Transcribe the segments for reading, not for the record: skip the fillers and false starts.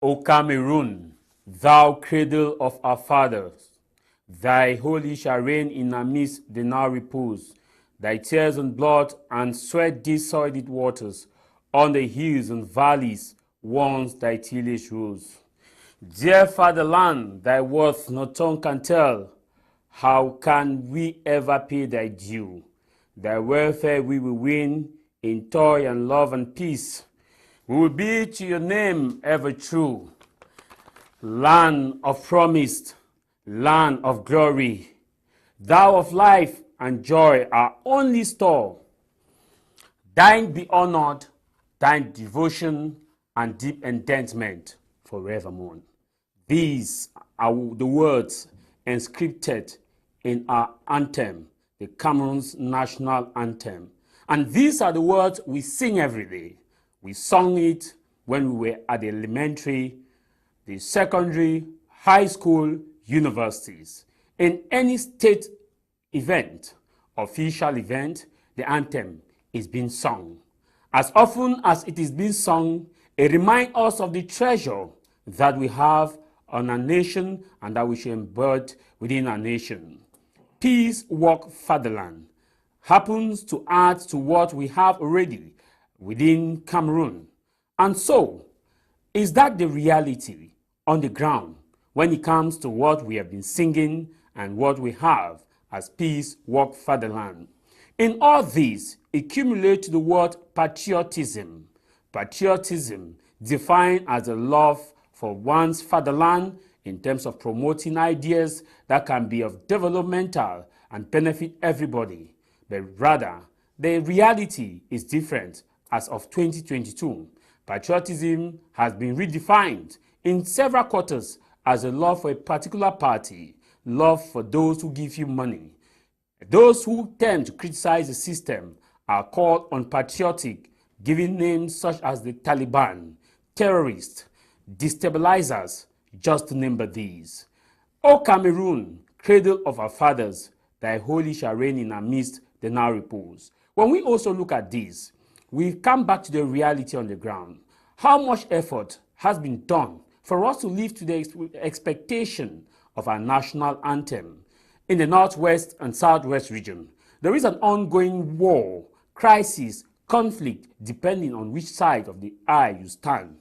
O Cameroon, thou cradle of our fathers, thy holy shall reign in our midst the now repose. Thy tears and blood and sweat these soiled waters, on the hills and valleys once thy tillage rose. Dear fatherland, thy worth no tongue can tell. How can we ever pay thy due? Thy welfare we will win in toil and love and peace. We will be to your name ever true. Land of promise, land of glory, thou of life and joy our only store. Thine be honored, thine devotion and deep endearment forevermore. These are the words inscripted in our anthem, the Cameroon's national anthem. And these are the words we sing every day. We sung it when we were at the elementary, the secondary, high school, universities. In any state event, official event, the anthem is being sung. As often as it is being sung, it reminds us of the treasure that we have on our nation and that we should embed within our nation. Peace, work, fatherland happens to add to what we have already within Cameroon. And so, is that the reality on the ground when it comes to what we have been singing and what we have as peace, work, fatherland? In all this, accumulate the word patriotism. Patriotism defined as a love for one's fatherland in terms of promoting ideas that can be of developmental and benefit everybody. But rather, the reality is different as of 2022. Patriotism has been redefined in several quarters as a love for a particular party, love for those who give you money. Those who tend to criticize the system are called unpatriotic, giving names such as the Taliban, terrorists, destabilizers, just to name but these. O Cameroon, cradle of our fathers, thy holy shall reign in our midst the now repose. When we also look at this, we come back to the reality on the ground. How much effort has been done for us to live to the expectation of our national anthem? In the northwest and southwest region, there is an ongoing war, crisis, conflict, depending on which side of the aisle you stand.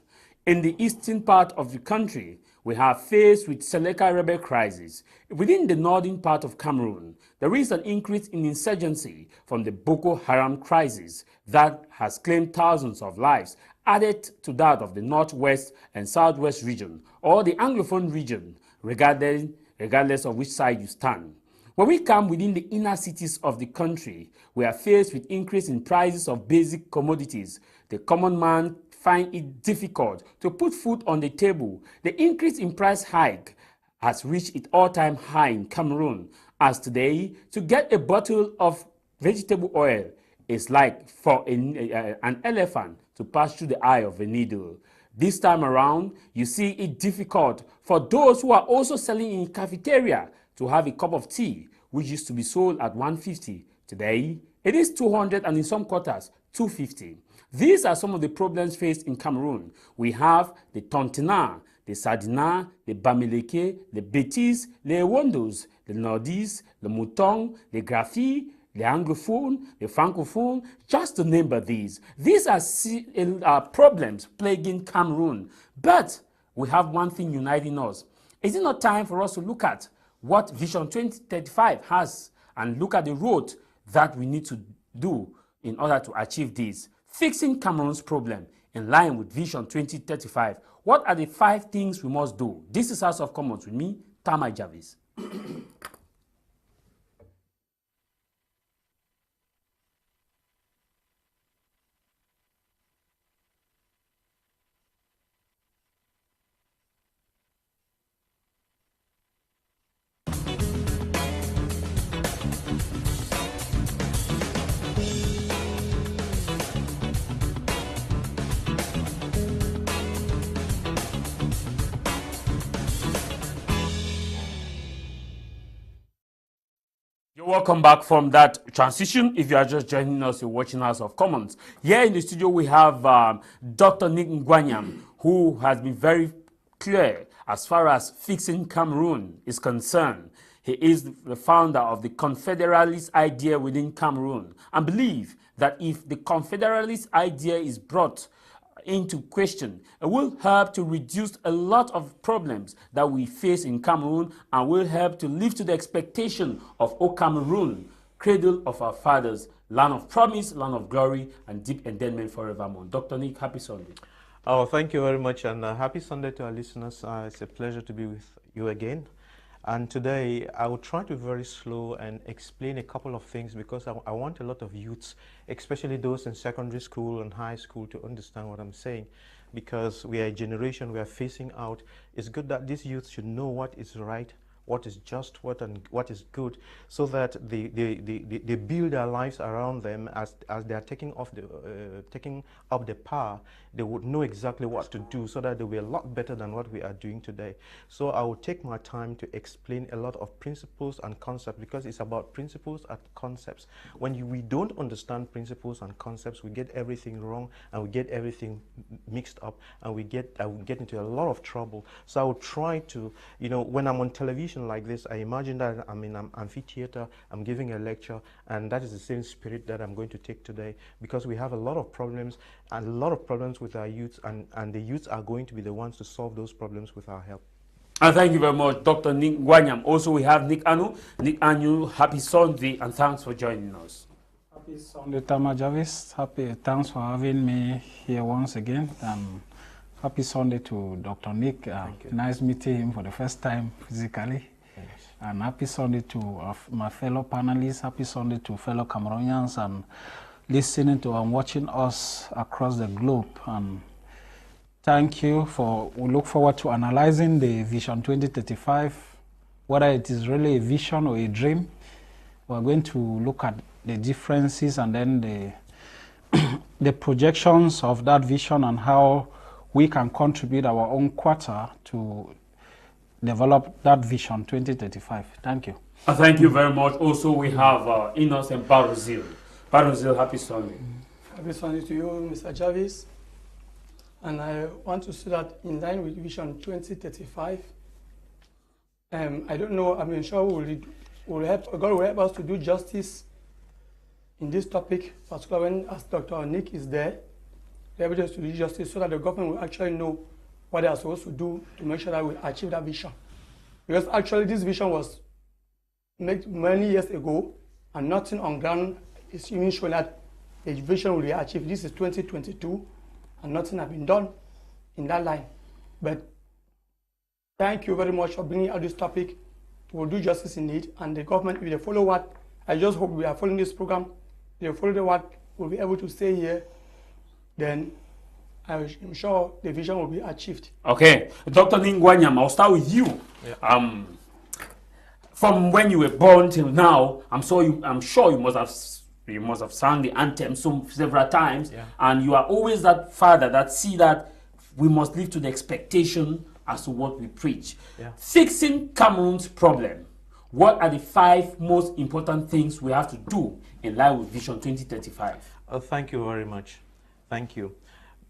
In the eastern part of the country, we have faced with Seleka rebel crisis. Within the northern part of Cameroon, there is an increase in insurgency from the Boko Haram crisis that has claimed thousands of lives, added to that of the northwest and southwest region, or the Anglophone region, regardless of which side you stand. When we come within the inner cities of the country, we are faced with increase in prices of basic commodities. The common man finds it difficult to put food on the table. The increase in price hike has reached its all-time high in Cameroon, as today, to get a bottle of vegetable oil is like for an elephant to pass through the eye of a needle. This time around, you see it difficult for those who are also selling in cafeteria to have a cup of tea, which used to be sold at 150. Today, it is 200 and in some quarters, 250. These are some of the problems faced in Cameroon. We have the Tontina, the Sardina, the Bamileke, the Betis, the Ewondos, the Nordis, the Mouton, the Graphi, the Anglophone, the Francophone, just to name but these. These are problems plaguing Cameroon. But we have one thing uniting us. Is it not time for us to look at what Vision 2035 has and look at the road that we need to do in order to achieve this? Fixing Cameroon's problem in line with Vision 2035. What are the 5 things we must do? This is House of Commons with me, Tah Mai Javis. Welcome back from that transition. If you are just joining us, you're watching House of Commons. Here in the studio, we have Dr. NICK Ngwamyam, who has been very clear as far as fixing Cameroon is concerned. He is the founder of the Confederalist idea within Cameroon and believe that if the Confederalist idea is brought into question, it will help to reduce a lot of problems that we face in Cameroon and will help to live to the expectation of O Cameroon, cradle of our fathers, land of promise, land of glory, and deep endowment forevermore. Dr. Nick, happy Sunday. Oh, thank you very much, and happy Sunday to our listeners. It's a pleasure to be with you again. And today, I will try to be very slow and explain a couple of things because I want a lot of youths, especially those in secondary school and high school, to understand what I'm saying. Because we are a generation we are facing out. It's good that these youths should know what is right, what is just, what is good, so that they build their lives around them as they are taking up the power. They would know exactly what to do so that they'll be a lot better than what we are doing today. So I will take my time to explain a lot of principles and concepts because it's about principles and concepts. When we don't understand principles and concepts, we get everything wrong and we get everything mixed up and we get into a lot of trouble. So I will try to, when I'm on television like this, I imagine that I'm in an amphitheater, I'm giving a lecture, and that is the same spirit that I'm going to take today because we have a lot of problems with our youths, and the youths are going to be the ones to solve those problems with our help. And thank you very much, Dr. NICK Ngwamyam. Also, we have Nick Anu. Nick Anu, happy Sunday, and thanks for joining us. Happy Sunday, Tah Mai Javis. Thanks for having me here once again. Happy Sunday to Dr. Nick. Nice meeting him for the first time physically. Yes. And happy Sunday to my fellow panelists. Happy Sunday to fellow Cameroonians and listening to and watching us across the globe. And thank you we look forward to analyzing the Vision 2035, whether it is really a vision or a dream. We're going to look at the differences and then the projections of that vision and how we can contribute our own quarter to develop that Vision 2035. Thank you. Thank you very much. Also, we have Innocent Barozel. Barozel, happy Sunday. Happy Sunday to you, Mr. Javis. And I want to say that in line with Vision 2035, I don't know, I'm sure God will help us to do justice in this topic, particularly when, as Dr. Nick is there, they're able to do justice so that the government will actually know what they are supposed to do to make sure that we achieve that vision. Because actually this vision was made many years ago and nothing on ground is even showing that the vision will be achieved. This is 2022 and nothing has been done in that line. But thank you very much for bringing out this topic. We'll do justice in it, and the government will follow what, I just hope we are following this program, they follow what we'll be able to say here, then I'm sure the vision will be achieved. Okay, Dr. NICK Ngwamyam, I'll start with you. Yeah. From when you were born till now, I'm sure you must have sung the anthem several times, yeah. And you are always that father that see that we must live to the expectation as to what we preach. Yeah. Fixing Cameroon's problem. What are the 5 most important things we have to do in line with Vision 2035? Thank you very much. Thank you.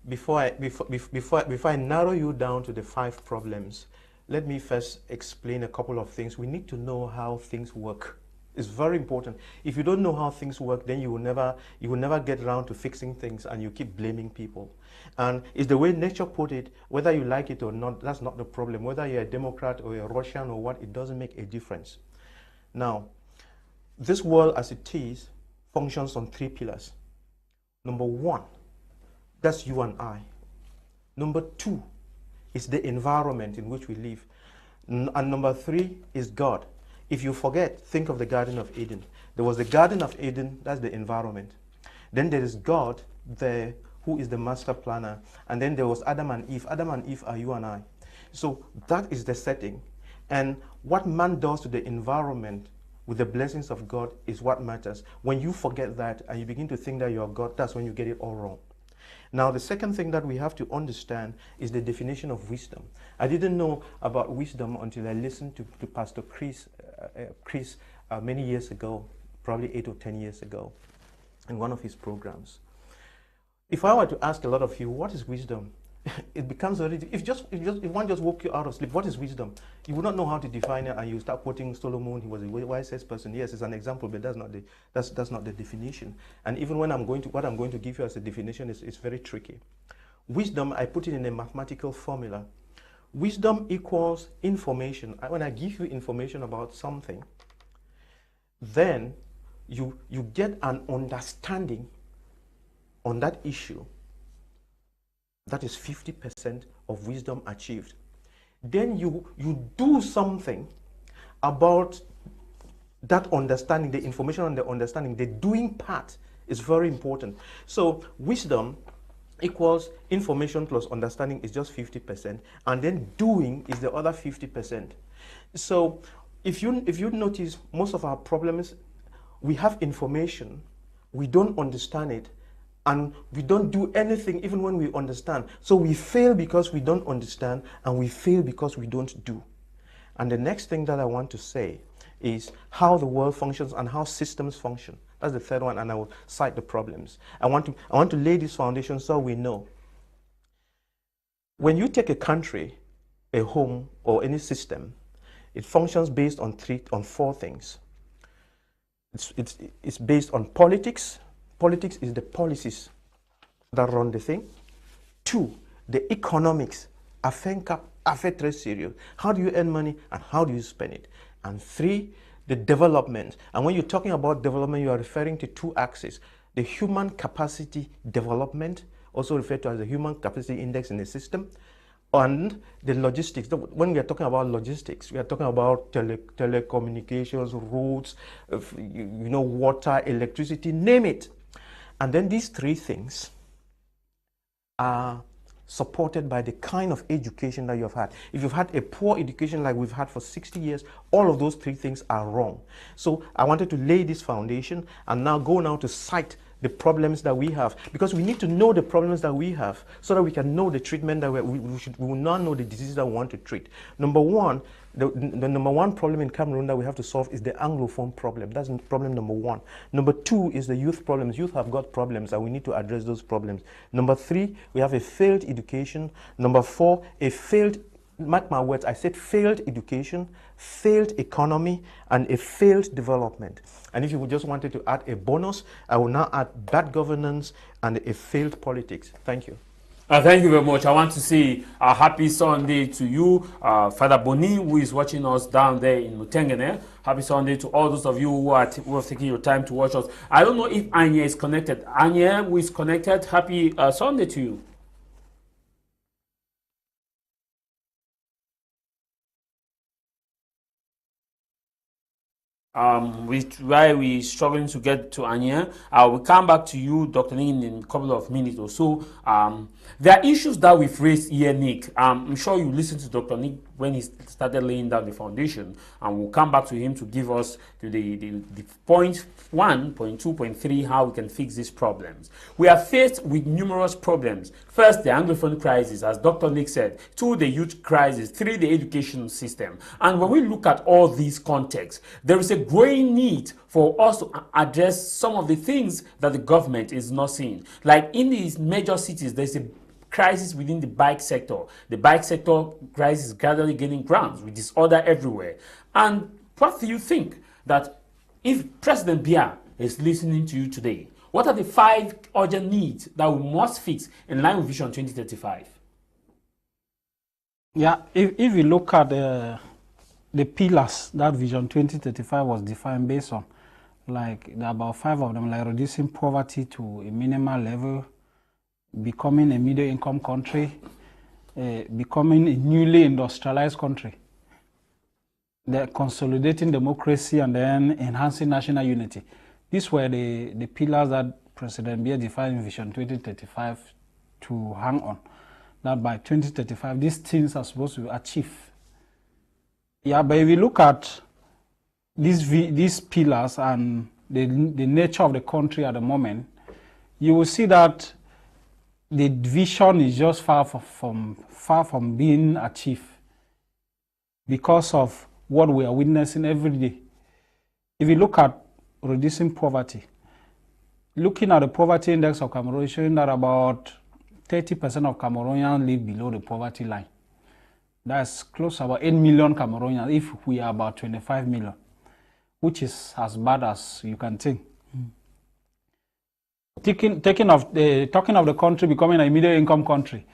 Before I narrow you down to the 5 problems, let me first explain a couple of things. We need to know how things work. It's very important. If you don't know how things work, then you will never get around to fixing things, and you keep blaming people. And it's the way nature put it, whether you like it or not, that's not the problem. Whether you're a Democrat or a Russian or what, it doesn't make a difference. Now, this world as it is functions on 3 pillars. Number 1, that's you and I. Number 2 is the environment in which we live. And number 3 is God. If you forget, think of the Garden of Eden. There was the Garden of Eden, that's the environment. Then there is God there, who is the master planner. And then there was Adam and Eve. Adam and Eve are you and I. So that is the setting. And what man does to the environment with the blessings of God is what matters. When you forget that and you begin to think that you're God, that's when you get it all wrong. Now, the second thing that we have to understand is the definition of wisdom. I didn't know about wisdom until I listened to Pastor Chris many years ago, probably 8 or 10 years ago, in one of his programs. If I were to ask a lot of you, what is wisdom? it becomes already, if one just woke you out of sleep, what is wisdom? You would not know how to define it, and you start quoting Solomon, he was the wisest person. Yes, it's an example, but that's not the definition. And even when what I'm going to give you as a definition is very tricky. Wisdom, I put it in a mathematical formula. Wisdom equals information. When I give you information about something, then you get an understanding on that issue. That is 50% of wisdom achieved. Then you do something about that understanding, the information on the understanding. The doing part is very important. So wisdom equals information plus understanding is just 50%, and then doing is the other 50%. So if you notice, most of our problems, we have information, we don't understand it, and we don't do anything even when we understand. So we fail because we don't understand, and we fail because we don't do. And the next thing that I want to say is how the world functions and how systems function. That's the third one, and I will cite the problems. I want to lay this foundation so we know. When you take a country, a home, or any system, it functions based on four things. It's based on politics. Politics is the policies that run the thing. 2, the economics. Affect très sérieux. How do you earn money and how do you spend it? And 3, the development. And when you're talking about development, you are referring to 2 axes. The human capacity development, also referred to as the human capacity index in the system, and the logistics. When we are talking about logistics, we are talking about telecommunications, roads, water, electricity, name it. And then these 3 things are supported by the kind of education that you have had. If you've had a poor education like we've had for 60 years, all of those 3 things are wrong. So I wanted to lay this foundation and now go to cite the problems that we have, because we need to know the problems that we have so that we can know the treatment that we will now know the diseases that we want to treat. Number one, the number one problem in Cameroon that we have to solve is the Anglophone problem. That's problem number 1. Number 2 is the youth problems. Youth have got problems and we need to address those problems. Number 3, we have a failed education. Number 4, a failed, mark my words, I said failed education, failed economy, and a failed development. And if you just wanted to add a bonus, I will now add bad governance and a failed politics. Thank you. Thank you very much. I want to say a happy Sunday to you, Father Boni, who is watching us down there in Mutengene. Happy Sunday to all those of you who are taking your time to watch us. I don't know if Ayen is connected. Ayen, who is connected, happy Sunday to you. Why we're struggling to get to Ayen. We'll come back to you, Dr. Ning, in a couple of minutes or so. There are issues that we've raised here, Nick. I'm sure you listened to Dr. Nick when he started laying down the foundation, and we'll come back to him to give us the point 1, point 2, point 3, how we can fix these problems. We are faced with numerous problems. First, the Anglophone crisis, as Dr. Nick said. 2, the youth crisis. 3, the education system. And when we look at all these contexts, there is a growing need for us to address some of the things that the government is not seeing. Like in these major cities, there's a crisis within the bike sector. The bike sector crisis is gradually gaining grounds with disorder everywhere. And what do you think that if President Biya is listening to you today, what are the 5 urgent needs that we must fix in line with Vision 2035? Yeah, if you look at the pillars that Vision 2035 was defined based on, like there are about 5 of them, like reducing poverty to a minimal level, becoming a middle income country, becoming a newly industrialized country, the consolidating democracy, and then enhancing national unity. These were the pillars that President Biya defined in Vision 2035 to hang on. That by 2035, these things are supposed to be achieved. Yeah, but if you look at these pillars and the nature of the country at the moment, you will see that the vision is just far from being achieved because of what we are witnessing every day. If you look at reducing poverty, looking at the poverty index of Cameroon, showing that about 30% of Cameroonians live below the poverty line. That's close to about 8 million Cameroonians if we are about 25 million, which is as bad as you can think. Talking of the country becoming a middle income country,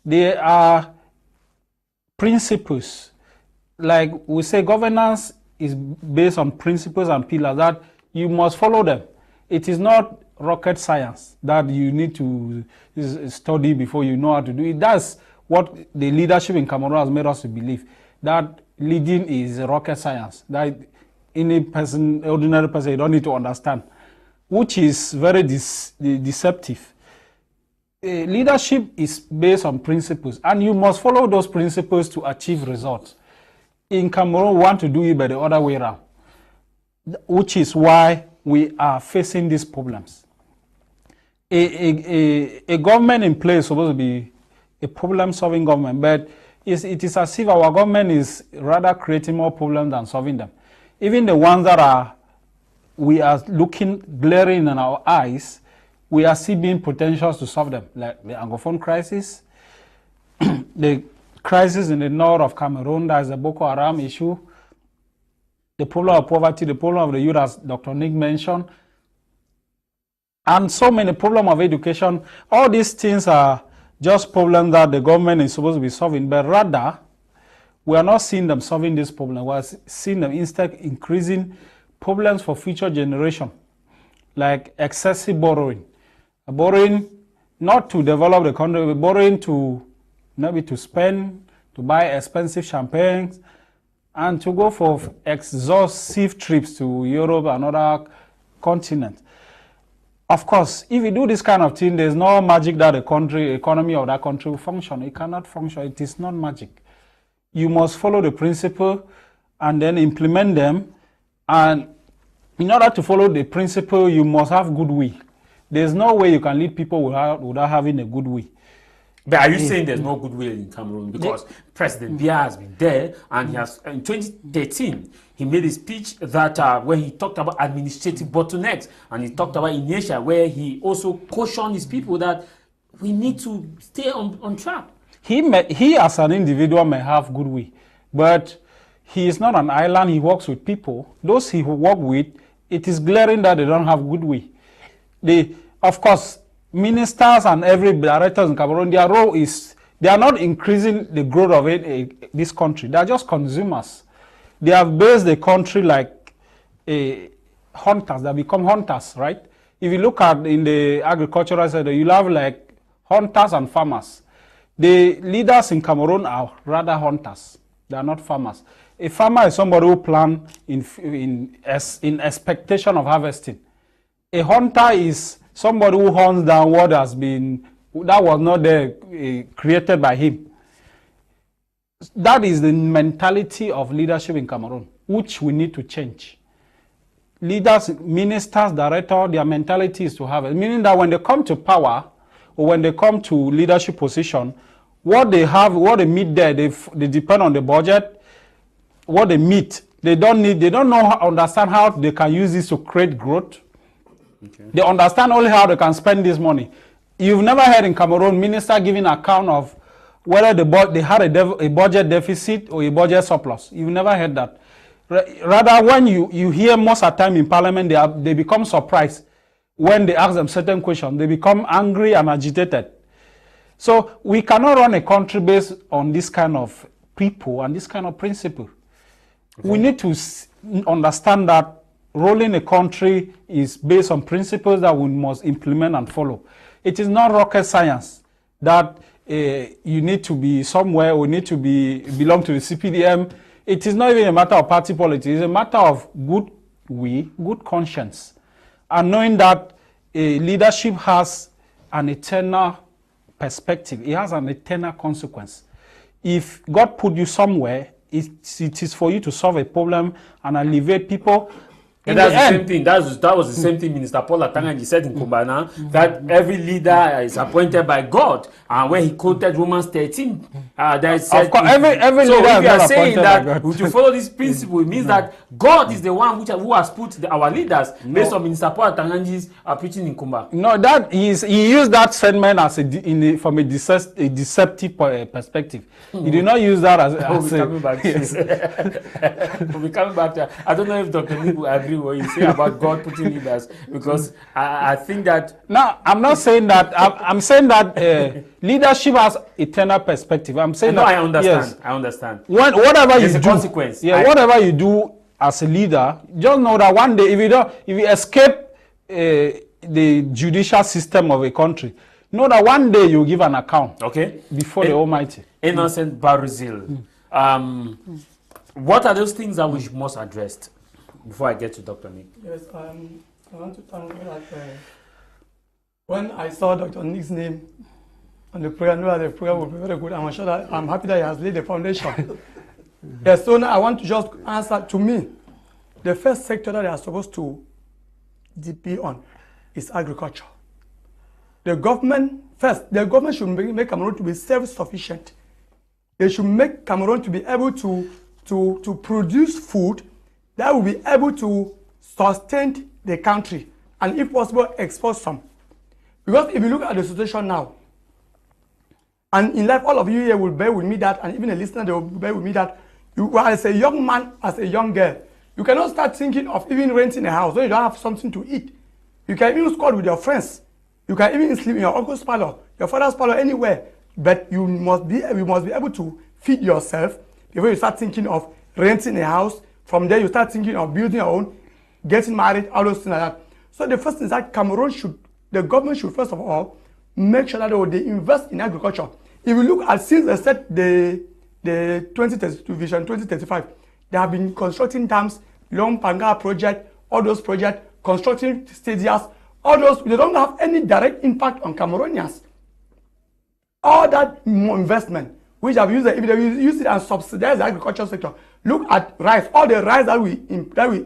there are principles, like we say governance is based on principles and pillars that you must follow them. It is not rocket science that you need to study before you know how to do it. That's what the leadership in Cameroon has made us to believe, that leading is rocket science, that any person, ordinary person, you don't need to understand, which is very deceptive. Leadership is based on principles, and you must follow those principles to achieve results. In Cameroon, we want to do it by the other way around, which is why we are facing these problems. A government in place is supposed to be a problem-solving government, but it is as if our government is rather creating more problems than solving them. Even the ones that we are looking glaring in our eyes, we are still being potentials to solve them, like the Anglophone crisis, the crisis in the north of Cameroon, that is the Boko Haram issue, the problem of poverty, the problem of the youth, as Dr. Nick mentioned, and so many problems of education. All these things are just problems that the government is supposed to be solving, but rather, we are not seeing them solving this problem. We are seeing them instead increasing problems for future generation, like excessive borrowing. Borrowing not to develop the country, but borrowing to maybe to spend, to buy expensive champagnes, and to go for exhaustive trips to Europe and other continents. Of course, if you do this kind of thing, there's no magic that the economy of that country will function. It cannot function. It is not magic. You must follow the principle and then implement them. And in order to follow the principle, you must have goodwill. There's no way you can lead people without having a goodwill. But are you saying there's no goodwill in Cameroon? Because President Biya has been there, and he has, in 2013, he made a speech that where he talked about administrative bottlenecks, and he talked about inertia, where he also cautioned his people that we need to stay on track. He as an individual may have goodwill, but he is not an island. He works with people. Those he work with, it is glaring that they don't have goodwill. Of course, ministers and every director in Cameroon, their role is, they are not increasing the growth of this country. They are just consumers. They have based the country like hunters. They become hunters, right? If you look at in the agricultural sector, you have like hunters and farmers. The leaders in Cameroon are rather hunters. They are not farmers. A farmer is somebody who plants in expectation of harvesting. A hunter is somebody who hunts down what has been, that was not there, created by him. That is the mentality of leadership in Cameroon, which we need to change. Leaders, ministers, directors, their mentality is to have it, meaning that when they come to power or when they come to leadership position, what they have, what they meet there, they depend on the budget. What they meet, they don't understand how they can use this to create growth. Okay. They understand only how they can spend this money. You've never heard in Cameroon minister giving account of whether they had a budget deficit or a budget surplus. You've never heard that. Rather, when you hear most of the time in parliament, they become surprised when they ask them certain questions. They become angry and agitated. So we cannot run a country based on this kind of people and this kind of principle. Okay. We need to understand that rolling a country is based on principles that we must implement and follow. It is not rocket science that you need to be somewhere or need to belong to the CPDM. It is not even a matter of party politics. It's a matter of good conscience, and knowing that leadership has an eternal perspective. It has an eternal consequence. If God put you somewhere, it is for you to solve a problem and alleviate people. And that's the same thing. That was the same thing Minister Paul Atanganji said in Kumbana, that every leader is appointed by God. And when he quoted Romans 13, that said, of course, every so leader if you is are not saying appointed by that God. to follow this principle, it means that God is the one who has put our leaders based on Minister Paul Atanganji's preaching in Kumba. No, that he used that statement as from a deceptive perspective. He did not use that as We'll be coming back to it. We'll be coming back to it. I don't know if Dr. Nick will agree with what you say about God putting leaders, because I think that... No, I'm not saying that. I'm saying that leadership has eternal perspective. I'm saying that... I understand. Yes, I understand. Whatever There's you a do... consequence. Yeah, whatever you do as a leader, just know that one day, if you escape the judicial system of a country, know that one day you give an account before the Almighty. Innocent Barozel. What are those things that we must address before I get to Dr. Nick? Yes, I want to thank you that when I saw Dr. Nick's name on the prayer, I knew that the prayer would be very good. I'm sure that I'm happy that he has laid the foundation. Yes, so now I want to just answer. To me, the first sector that they are supposed to DP on is agriculture. The government should make Cameroon to be self-sufficient. They should make Cameroon to be able to produce food that will be able to sustain the country, and if possible, export some. Because if you look at the situation now, and in life, all of you here will bear with me that, and even a listener, they will bear with me that, you, as a young man, as a young girl, you cannot start thinking of even renting a house when you don't have something to eat. You can even squat with your friends. You can even sleep in your uncle's parlor, your father's parlor, anywhere. But you must be able to feed yourself before you start thinking of renting a house. From there, you start thinking of building your own, getting married, all those things like that. So the first thing is that the government should first of all make sure that they invest in agriculture. If you look at, since they set the 2032 Vision 2035, they have been constructing dams, Long Panga project, all those projects, constructing stadiums, all those, they don't have any direct impact on Cameroonians. All that investment, which have used it, if they use it and subsidize the agriculture sector. Look at rice. All the rice that we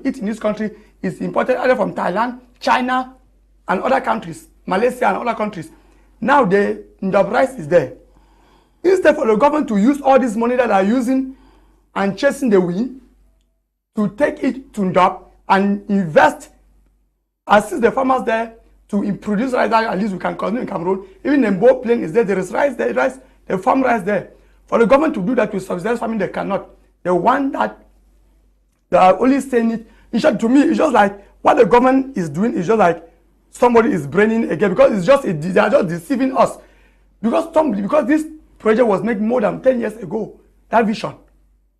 eat in this country is imported either from Thailand, China, and other countries, Malaysia and other countries. Now the rice is there. Instead for the government to use all this money that they are using and chasing the wind, to take it to Ndop and invest, assist the farmers there to produce rice that at least we can consume in Cameroon. Even the Mbo plain is there. There is rice there, they farm rice there. For the government to do that to subsidize farming, they cannot. The one that they are only saying it, in short, to me, it's just like what the government is doing is just like somebody is braining again, because it's just they are just deceiving us. Because this project was made more than 10 years ago, that vision.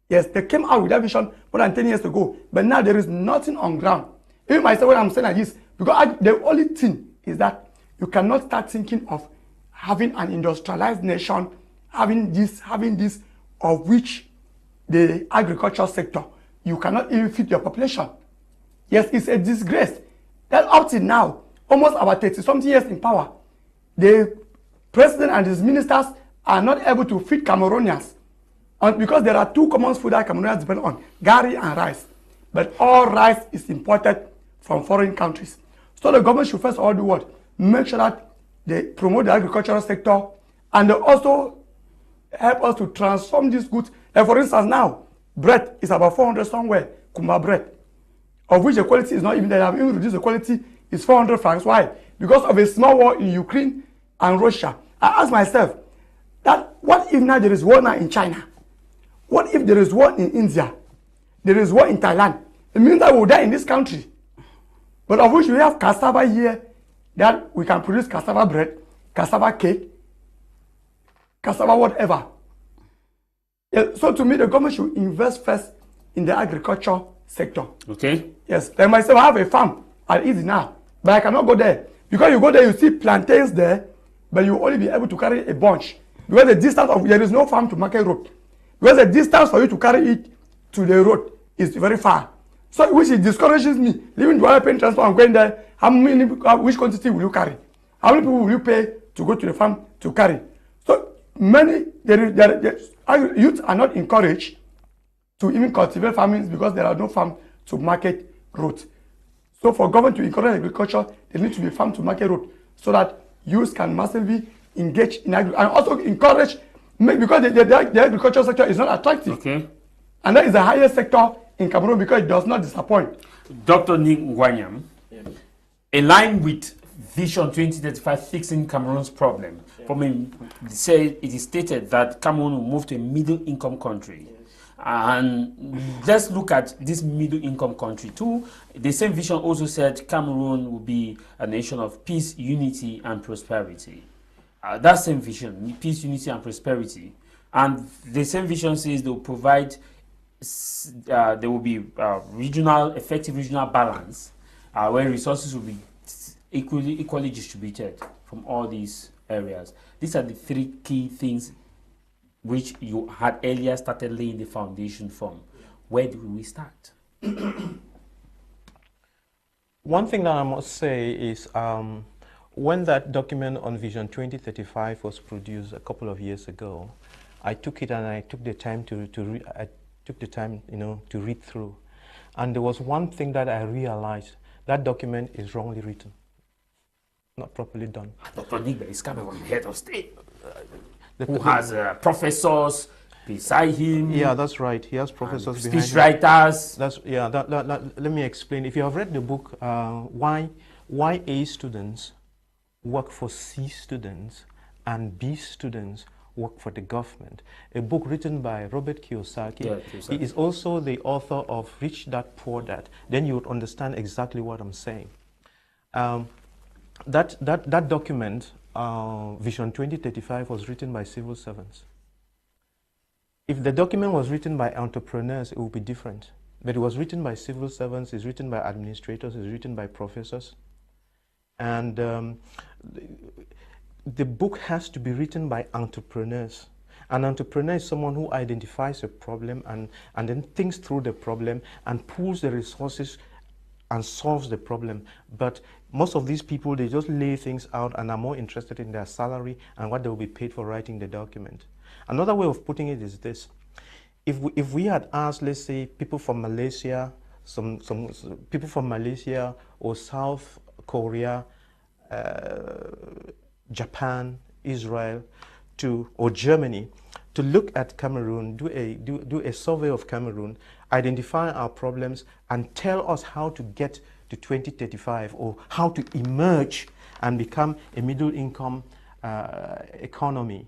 Yes, they came out with that vision more than 10 years ago, but now there is nothing on ground. Even myself, when I'm saying like this, because the only thing is that you cannot start thinking of having an industrialized nation, having this, of which the agricultural sector, you cannot even feed your population. Yes, it's a disgrace that up to now, almost about 30-something years in power, the president and his ministers are not able to feed Cameroonians. And because there are two common food that Cameroonians depend on, gari and rice. But all rice is imported from foreign countries. So the government should first of all do what? Make sure that they promote the agricultural sector, and they also help us to transform these goods. Like for instance now, bread is about 400 somewhere, Kumba bread, of which the quality is not even there. They have even reduced the quality, is 400 francs. Why? Because of a small war in Ukraine and Russia. I ask myself, that what if now there is war now in China? What if there is war in India? There is war in Thailand? It means that we will die in this country. But of which we have cassava here, that we can produce cassava bread, cassava cake, cassava whatever. So to me, the government should invest first in the agriculture sector. Okay. Yes. Like myself, I have a farm at Easy now, but I cannot go there. Because you go there, you see plantains there, but you only be able to carry a bunch. Because the distance of, there is no farm to market road. Because the distance for you to carry it to the road is very far. So which it discourages me. Leaving the paying transport and going there, which quantity will you carry? How many people will you pay to go to the farm to carry? So many, youth are not encouraged to even cultivate farming because there are no farm to market roads. So for government to encourage agriculture, there needs to be farm to market road so that youth can massively engage in agriculture and also encourage, because the agriculture sector is not attractive. Okay. And that is the highest sector in Cameroon because it does not disappoint. Dr. NICK Ngwamyam, in line with Vision 2035 fixing Cameroon's problem, for me, it is stated that Cameroon will move to a middle-income country. And let's look at this middle-income country too. The same vision also said Cameroon will be a nation of peace, unity, and prosperity. That same vision, peace, unity, and prosperity. And the same vision says they will provide, there will be effective regional balance, where resources will be equally distributed from all these areas. These are the three key things which you had earlier started laying the foundation from. Where do we start? One thing that I must say is when that document on Vision 2035 was produced a couple of years ago, I took it and I took the time to read through. And there was one thing that I realized: that document is wrongly written, not properly done. Dr. NICK is Cameroon head of state, who has professors beside him. Yeah, that's right. He has professors behind him. Speech writers. Let me explain. If you have read the book, why A students work for C students and B students work for the government, a book written by Robert Kiyosaki. Yeah, Kiyosaki. He is also the author of Rich Dad Poor Dad. Then you would understand exactly what I'm saying. That document, Vision 2035, was written by civil servants. If the document was written by entrepreneurs, it would be different. But it was written by civil servants, it's written by administrators, it's written by professors. And the book has to be written by entrepreneurs. An entrepreneur is someone who identifies a problem and then thinks through the problem and pulls the resources and solves the problem. But most of these people, they just lay things out and are more interested in their salary and what they will be paid for writing the document. Another way of putting it is this: if we had asked, let's say, people from Malaysia, some people from Malaysia or South Korea, Japan, Israel, or Germany, to look at Cameroon, do a survey of Cameroon, identify our problems, and tell us how to get to 2035 or how to emerge and become a middle-income economy,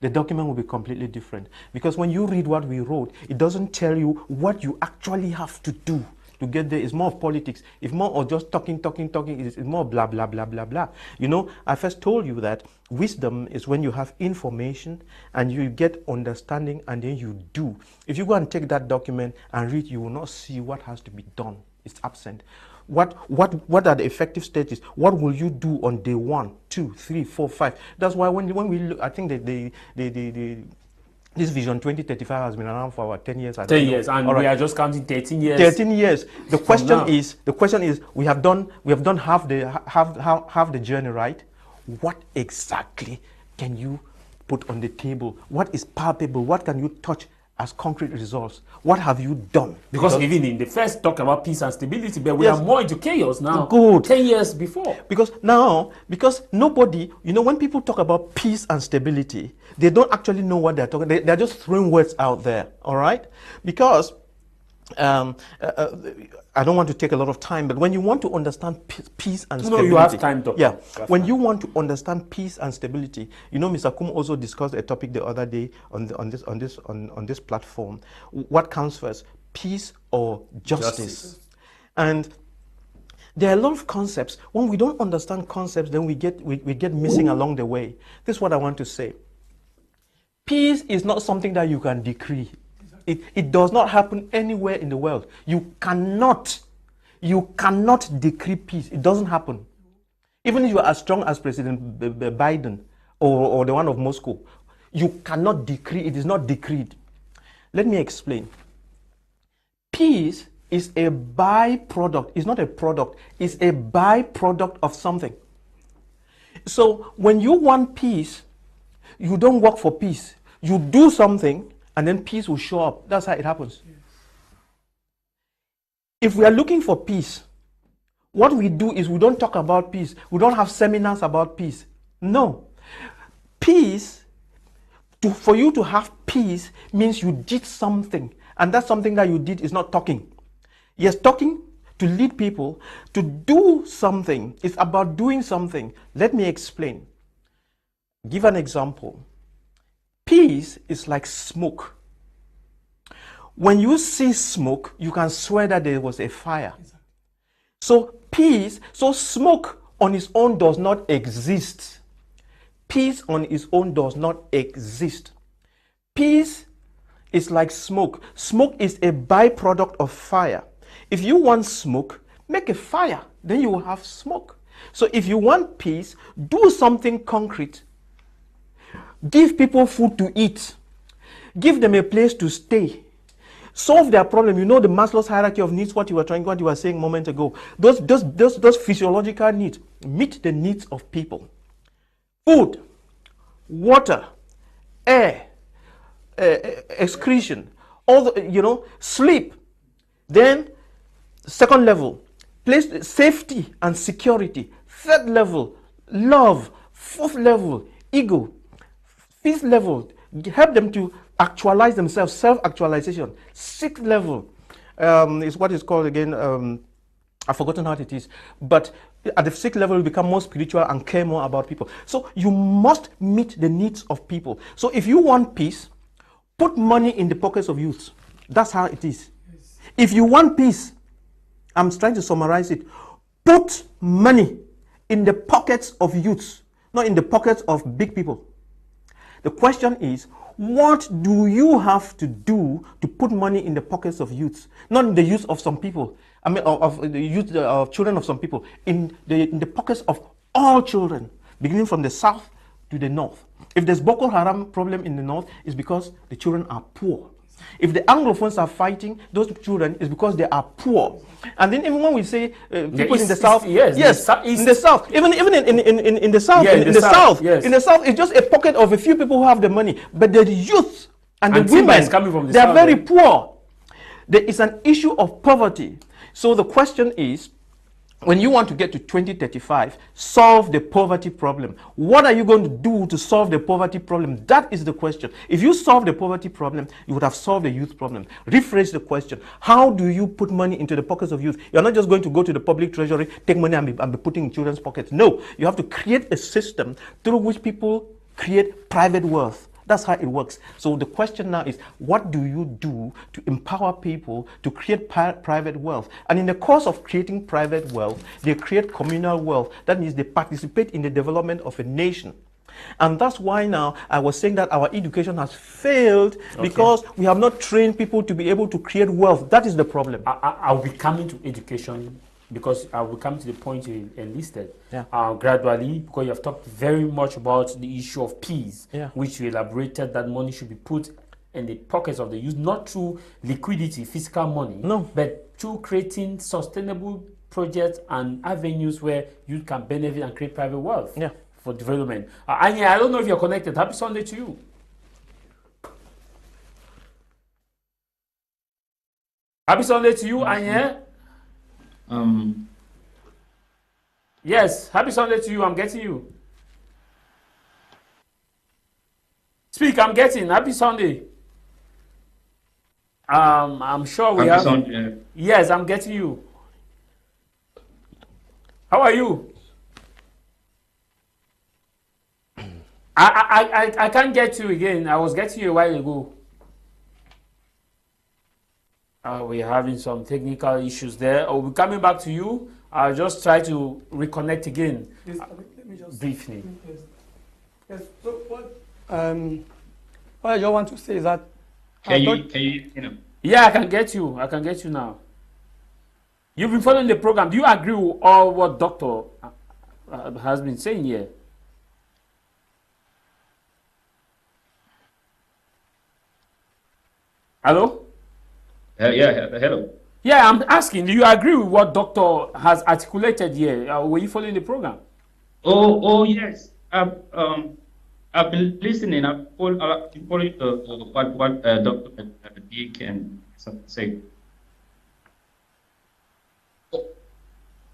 the document will be completely different. Because when you read what we wrote, it doesn't tell you what you actually have to do to get there. It's more of politics. It's more of just talking. It's more blah, blah, blah, blah, blah. You know, I first told you that wisdom is when you have information and you get understanding and then you do. If you go and take that document and read, you will not see what has to be done. It's absent. What are the effective stages? What will you do on day 1, 2, 3, 4, 5? That's why when we look, I think that this Vision 2035 has been around for about 10 years. 10 years, and we are just counting 13 years. 13 years. The question is, we have done half the journey, right? What exactly can you put on the table? What is palpable? What can you touch as concrete results? What have you done? Because even in the first talk about peace and stability, but we are more into chaos now. Good. 10 years before. Because nobody, you know, when people talk about peace and stability, they don't actually know what they're talking. They're just throwing words out there, all right? Because I don't want to take a lot of time, but when you want to understand peace and stability, you have time, Doctor. Yeah, when you want to understand peace and stability, you know, Mr. Kum also discussed a topic the other day on this platform. What comes first, peace or justice? And there are a lot of concepts. When we don't understand concepts, then we get missing along the way. This is what I want to say. Peace is not something that you can decree. It does not happen anywhere in the world. You cannot decree peace. It doesn't happen. Even if you are as strong as President Biden or the one of Moscow, you cannot decree. It is not decreed. Let me explain. Peace is a byproduct. It's not a product. It's a byproduct of something. So when you want peace, you don't work for peace. You do something, and then peace will show up. That's how it happens. If we are looking for peace, What we do is we don't talk about peace. We don't have seminars about peace. No. Peace, for you to have peace means you did something. And that something that you did is not talking. Yes, talking to lead people to do something is about doing something. Let me explain. Give an example. Peace is like smoke. When you see smoke, you can swear that there was a fire. So peace, so smoke on its own does not exist. Peace on its own does not exist. Peace is like smoke. Smoke is a byproduct of fire. If you want smoke, make a fire, then you will have smoke. So if you want peace, do something concrete. Give people food to eat. Give them a place to stay. Solve their problem. You know the Maslow's hierarchy of needs, what you were saying a moment ago. Those physiological needs. Meet the needs of people. Food, water, air, excretion, all the, sleep. Then, second level, place safety and security. Third level, love. Fourth level, ego. Fifth level, help them to actualize themselves, self-actualization. Sixth level is what is called again, I've forgotten how it is. But at the sixth level, you become more spiritual and care more about people. So you must meet the needs of people. So if you want peace, put money in the pockets of youth. That's how it is. Yes. If you want peace, I'm trying to summarize it. Put money in the pockets of youths, not in the pockets of big people. The question is, what do you have to do to put money in the pockets of youths? Not in the youth of some people. I mean, of the youth, of children of some people. In the pockets of all children, beginning from the south to the north. If there's Boko Haram problem in the north, it's because the children are poor. If the Anglophones are fighting those children, it's because they are poor. And then even when we say people in the south, yes, in the south, even in the south, in the south, it's just a pocket of a few people who have the money. But the youth and the women, they are very poor. There is an issue of poverty. So the question is, when you want to get to 2035, solve the poverty problem. What are you going to do to solve the poverty problem? That is the question. If you solve the poverty problem, you would have solved the youth problem. Rephrase the question. How do you put money into the pockets of youth? You're not just going to go to the public treasury, take money and be putting in children's pockets. No, you have to create a system through which people create private wealth. That's how it works. So the question now is, what do you do to empower people to create private wealth? And in the course of creating private wealth, they create communal wealth. That means they participate in the development of a nation. And that's why now I was saying that our education has failed because we have not trained people to be able to create wealth. That is the problem. I'll be coming to education because I will come to the point you enlisted gradually, because you have talked very much about the issue of peace, which you elaborated that money should be put in the pockets of the youth, not through liquidity, physical money, but through creating sustainable projects and avenues where you can benefit and create private wealth for development. Ayen, I don't know if you're connected. Happy Sunday to you. Happy Sunday to you, Ayen. Yes, happy Sunday to you. I'm getting you. Speak, I'm getting. Happy Sunday. I'm sure we have. Sunday. Yes, I'm getting you. How are you? I can't get you again. I was getting you a while ago. We're having some technical issues there. I'll be coming back to you. I'll just try to reconnect again. Yes, let me just briefly. Yes. So what I just want to say is that can you yeah, I can get you. I can get you now. You've been following the program. Do you agree with all what Doctor has been saying here? Hello? Hello. Yeah, I'm asking, do you agree with what Doctor has articulated here? Were you following the program? Oh yes. I've been listening. I've followed what Dr. Dick and say.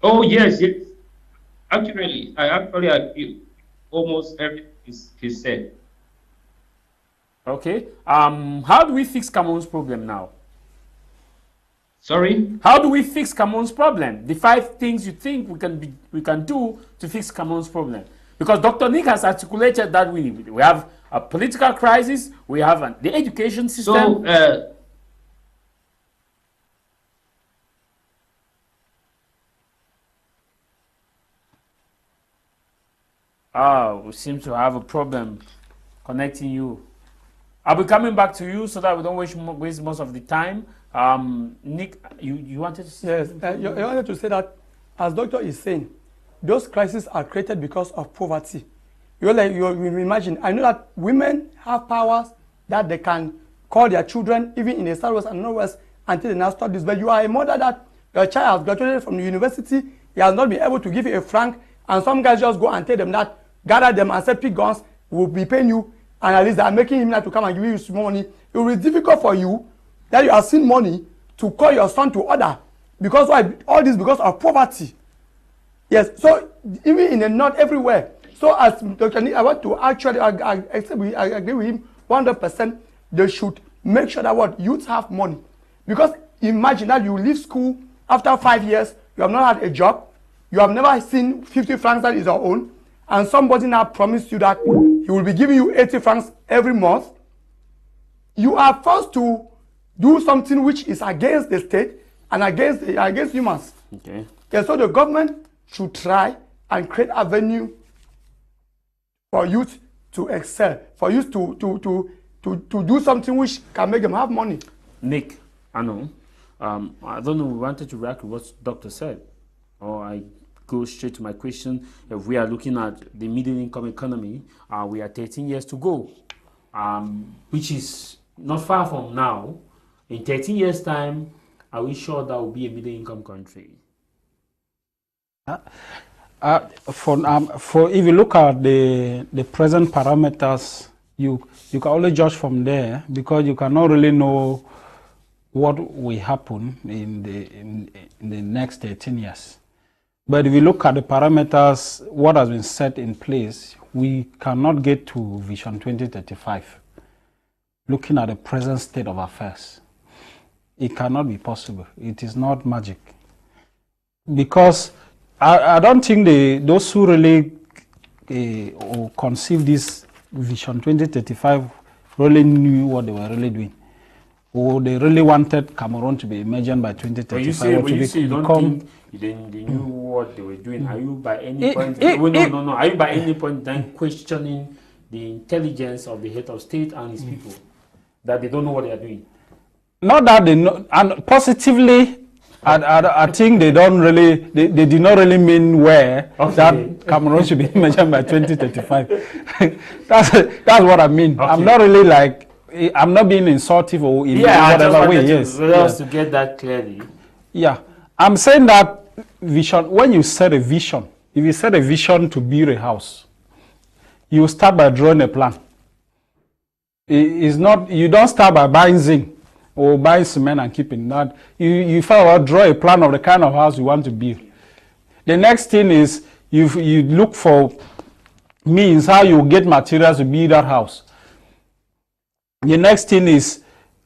Oh yes, yes. Actually, I actually agree almost everything he said. Okay. How do we fix Cameroon's problem now? Sorry? How do we fix Cameroon's problem? The 5 things you think we can do to fix Cameroon's problem. Because Dr. Nick has articulated that we have a political crisis, we have the education system. We seem to have a problem connecting you. I'll be coming back to you so that we don't waste most of the time. Nick, you wanted to say? Yes, you wanted to say that, as Doctor is saying, those crises are created because of poverty. You imagine, I know that women have powers that they can call their children, even in the Southwest and Northwest, until they now stop this. But you are a mother that your child has graduated from the university, he has not been able to give you a franc, and some guys just go and tell them that, gather them and say, pick guns, we'll be paying you, and at least they are making him not to come and give you some money. It will be difficult for you that you are seeing money to call your son to order. Because why? All this because of poverty. Yes, so even in the north, everywhere. So as Dr. Nick, I want to actually, I agree with him 100%. They should make sure that what youths have money. Because imagine that you leave school after 5 years, you have not had a job, you have never seen 50 francs that is your own, and somebody now promised you that he will be giving you 80 francs every month. You are forced to do something which is against the state and against humans. Okay. Yeah, so the government should try and create avenue for youth to excel, for youth to do something which can make them have money. Nick, I know. I don't know, we wanted to react to what the doctor said. Or I go straight to my question. If we are looking at the middle income economy, we are 13 years to go, which is not far from now. In 13 years' time, are we sure that will be a middle income country? For if you look at the present parameters, you can only judge from there, because you cannot really know what will happen in the next 13 years. But if you look at the parameters, what has been set in place, we cannot get to Vision 2035. Looking at the present state of affairs, it cannot be possible. It is not magic. Because I don't think those who really conceived this Vision 2035 really knew what they were really doing. Or they really wanted Cameroon to be emergent by 2035. When you say you don't think they knew what they were doing, are you by any point... No. Are you by any point then questioning the intelligence of the head of state and his people? That they don't know what they are doing? Not that they know, and positively, I think they don't really, they did not really mean that Cameroon should be emergent by 2035. That's what I mean. Okay. I'm not really like, I'm not being insultive or in whatever way. Just to get that clearly. Yeah, I'm saying that vision. When you set a vision, if you set a vision to build a house, you start by drawing a plan. It's not, you don't start by buying zinc or buying cement and keeping that. You first of all draw a plan of the kind of house you want to build. The next thing is you look for means how you get materials to build that house. The next thing is,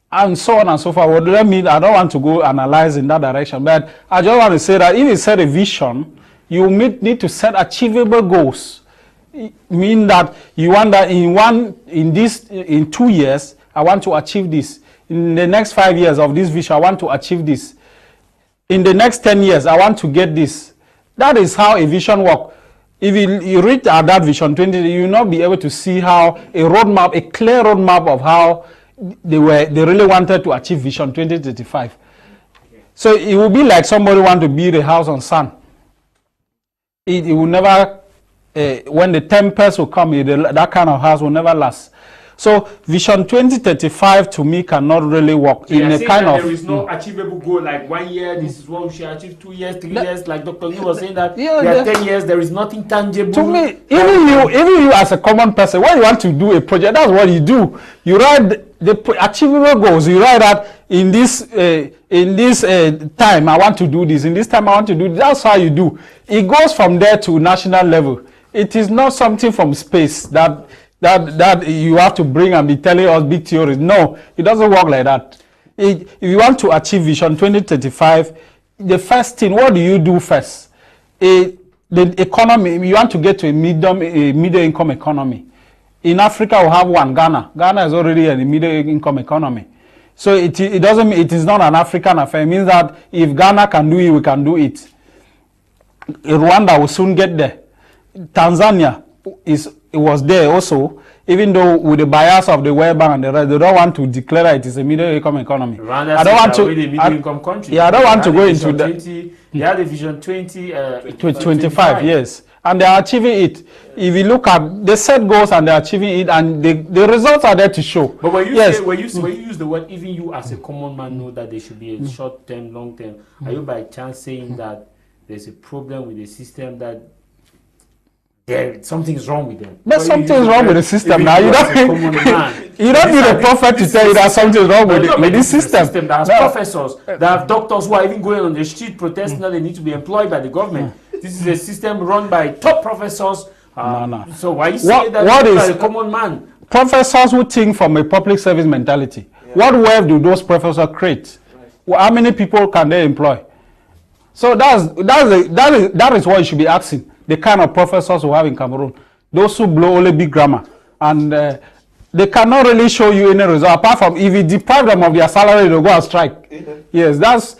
and so on and so forth. What does that mean? I don't want to go analyze in that direction, but I just want to say that if you set a vision, you need to set achievable goals. Mean that you want that in 2 years, I want to achieve this. In the next 5 years of this vision, I want to achieve this. In the next 10 years, I want to get this. That is how a vision works. If you read at that vision 20, you will not be able to see how a roadmap, a clear roadmap of how they really wanted to achieve vision 2035. So it will be like somebody want to build a house on sand. It will never, when the tempest will come, that kind of house will never last. So Vision 2035 to me cannot really work in a kind of... There is no achievable goal, like 1 year, this is what we should achieve, 2 years, 3 years, like Dr. Lee was saying that there are 10 years, there is nothing tangible. To me, even you as a common person, when you want to do a project, that's what you do. You write the achievable goals, you write that in this time I want to do this, in this time I want to do this. That's how you do. It goes from there to national level. It is not something from space that you have to bring and be telling us big theories. No, it doesn't work like that. If you want to achieve Vision 2035, the first thing, what do you do first? The economy, you want to get to a middle income economy. In Africa, we have one, Ghana. Ghana is already a middle income economy. So it is not an African affair. It means that if Ghana can do it, we can do it. Rwanda will soon get there. Tanzania was there also, even though with the bias of the World Bank and the rest, they don't want to declare that it is a middle income economy. Rwanda, I don't want to. A middle income country. Yeah, I don't want to go into that. They had a Vision 25, yes, and they are achieving it. If you look at, they set goals and they are achieving it, and the results are there to show. But when you say, when you use the word, even you as a common man know that there should be a short term, long term. Are you by chance saying that there's a problem with the system, that something's wrong with them? But something's wrong with the system now. You don't need a prophet to tell you that something's wrong with this system. That has professors, that have doctors who are even going on the street protesting that they need to be employed by the government. This is a system run by top professors. No. So why you say that what is a common man? Professors who think from a public service mentality. Yeah. What wealth do those professors create? Right. How many people can they employ? So that is what you should be asking. The kind of professors we have in Cameroon, those who blow only big grammar, and they cannot really show you any result apart from if you deprive them of their salary, they'll go and strike. Yes, that's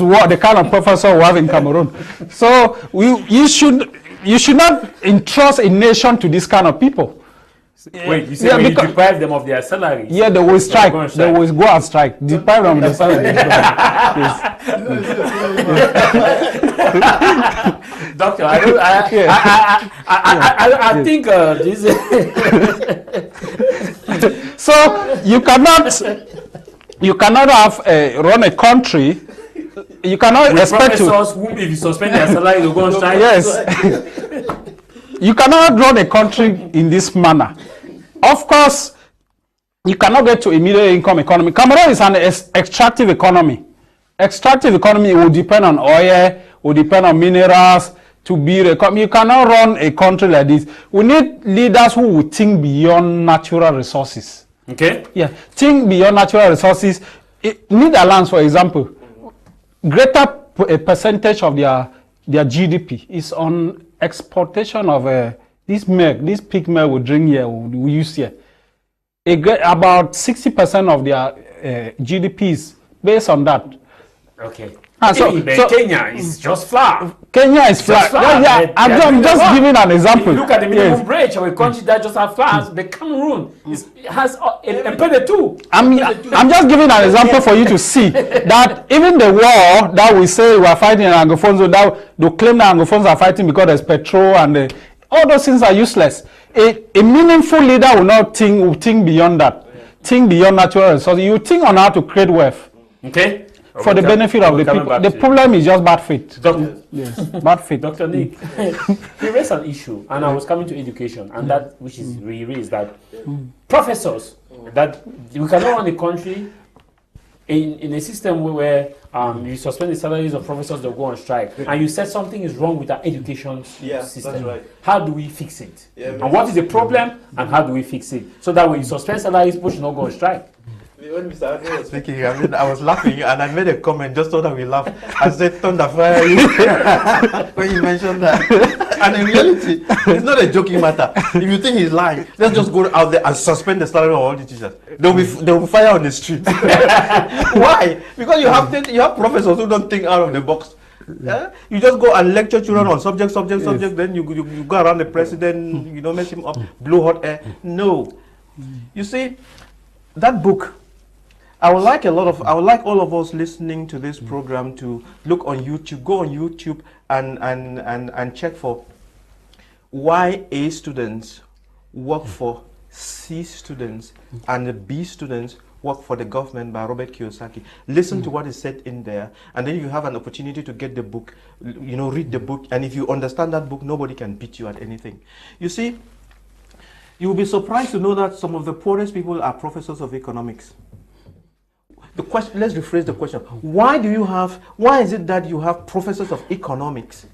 what the kind of professor we have in Cameroon. So you should not entrust a nation to this kind of people. Wait, you say when you deprive them of their salary? Yeah, they will strike. They will go and strike. Deprive them of their salary. Doctor, I think this. So you cannot have run a country. You cannot expect to. Whom if you suspend their salary, they go on strike. Yes. You cannot run a country in this manner. Of course, you cannot get to a middle income economy. Cameroon is an extractive economy. Extractive economy will depend on oil, will depend on minerals to build a economy. You cannot run a country like this. We need leaders who will think beyond natural resources. Okay. Yeah, think beyond natural resources. Netherlands, for example, greater percentage of their GDP is on exportation of this milk, this pig milk we drink here, we use here. About 60% of their GDP is based on that. Okay. Kenya is just flat. Kenya is flat. I'm just giving an example. Look at the minimum wage of a country that just has flats. The Cameroon has a penny too. I'm just giving an example for you to see that even the war that we say we are fighting in Anglophone, that they claim that Anglophones are fighting because there's petrol and all those things are useless. A meaningful leader will think beyond that. Think beyond natural resources. You think on how to create wealth. Okay. For the benefit of the people. The problem is just bad faith. Yes. Bad faith. Dr. Nick, you raised an issue, and I was coming to education, and that which is raised that professors, that we cannot run the country in a system where you suspend the salaries of professors, they'll go on strike, and you said something is wrong with our education system. That's right. How do we fix it? And what is the problem, and how do we fix it? So that when you suspend salaries, people should not go on strike. When Mr. Adler was speaking, I was laughing and I made a comment just so that we laugh. I said, thunder fire when you mentioned that. And in reality, it's not a joking matter. If you think he's lying, let's just go out there and suspend the salary of all the teachers. They'll be fire on the street. Why? Because you have professors who don't think out of the box. Yeah? You just go and lecture children on subject, then you go around the president, mess him up, blow hot air. No. You see, that book, I would like all of us listening to this program to look on YouTube, go on YouTube and check for why A students work for C students and the B students work for the government by Robert Kiyosaki. Listen to what is said in there, and then you have an opportunity to get the book, read the book, and if you understand that book, nobody can beat you at anything. You see, you will be surprised to know that some of the poorest people are professors of economics. The question, let's rephrase the question. Why is it that you have professors of economics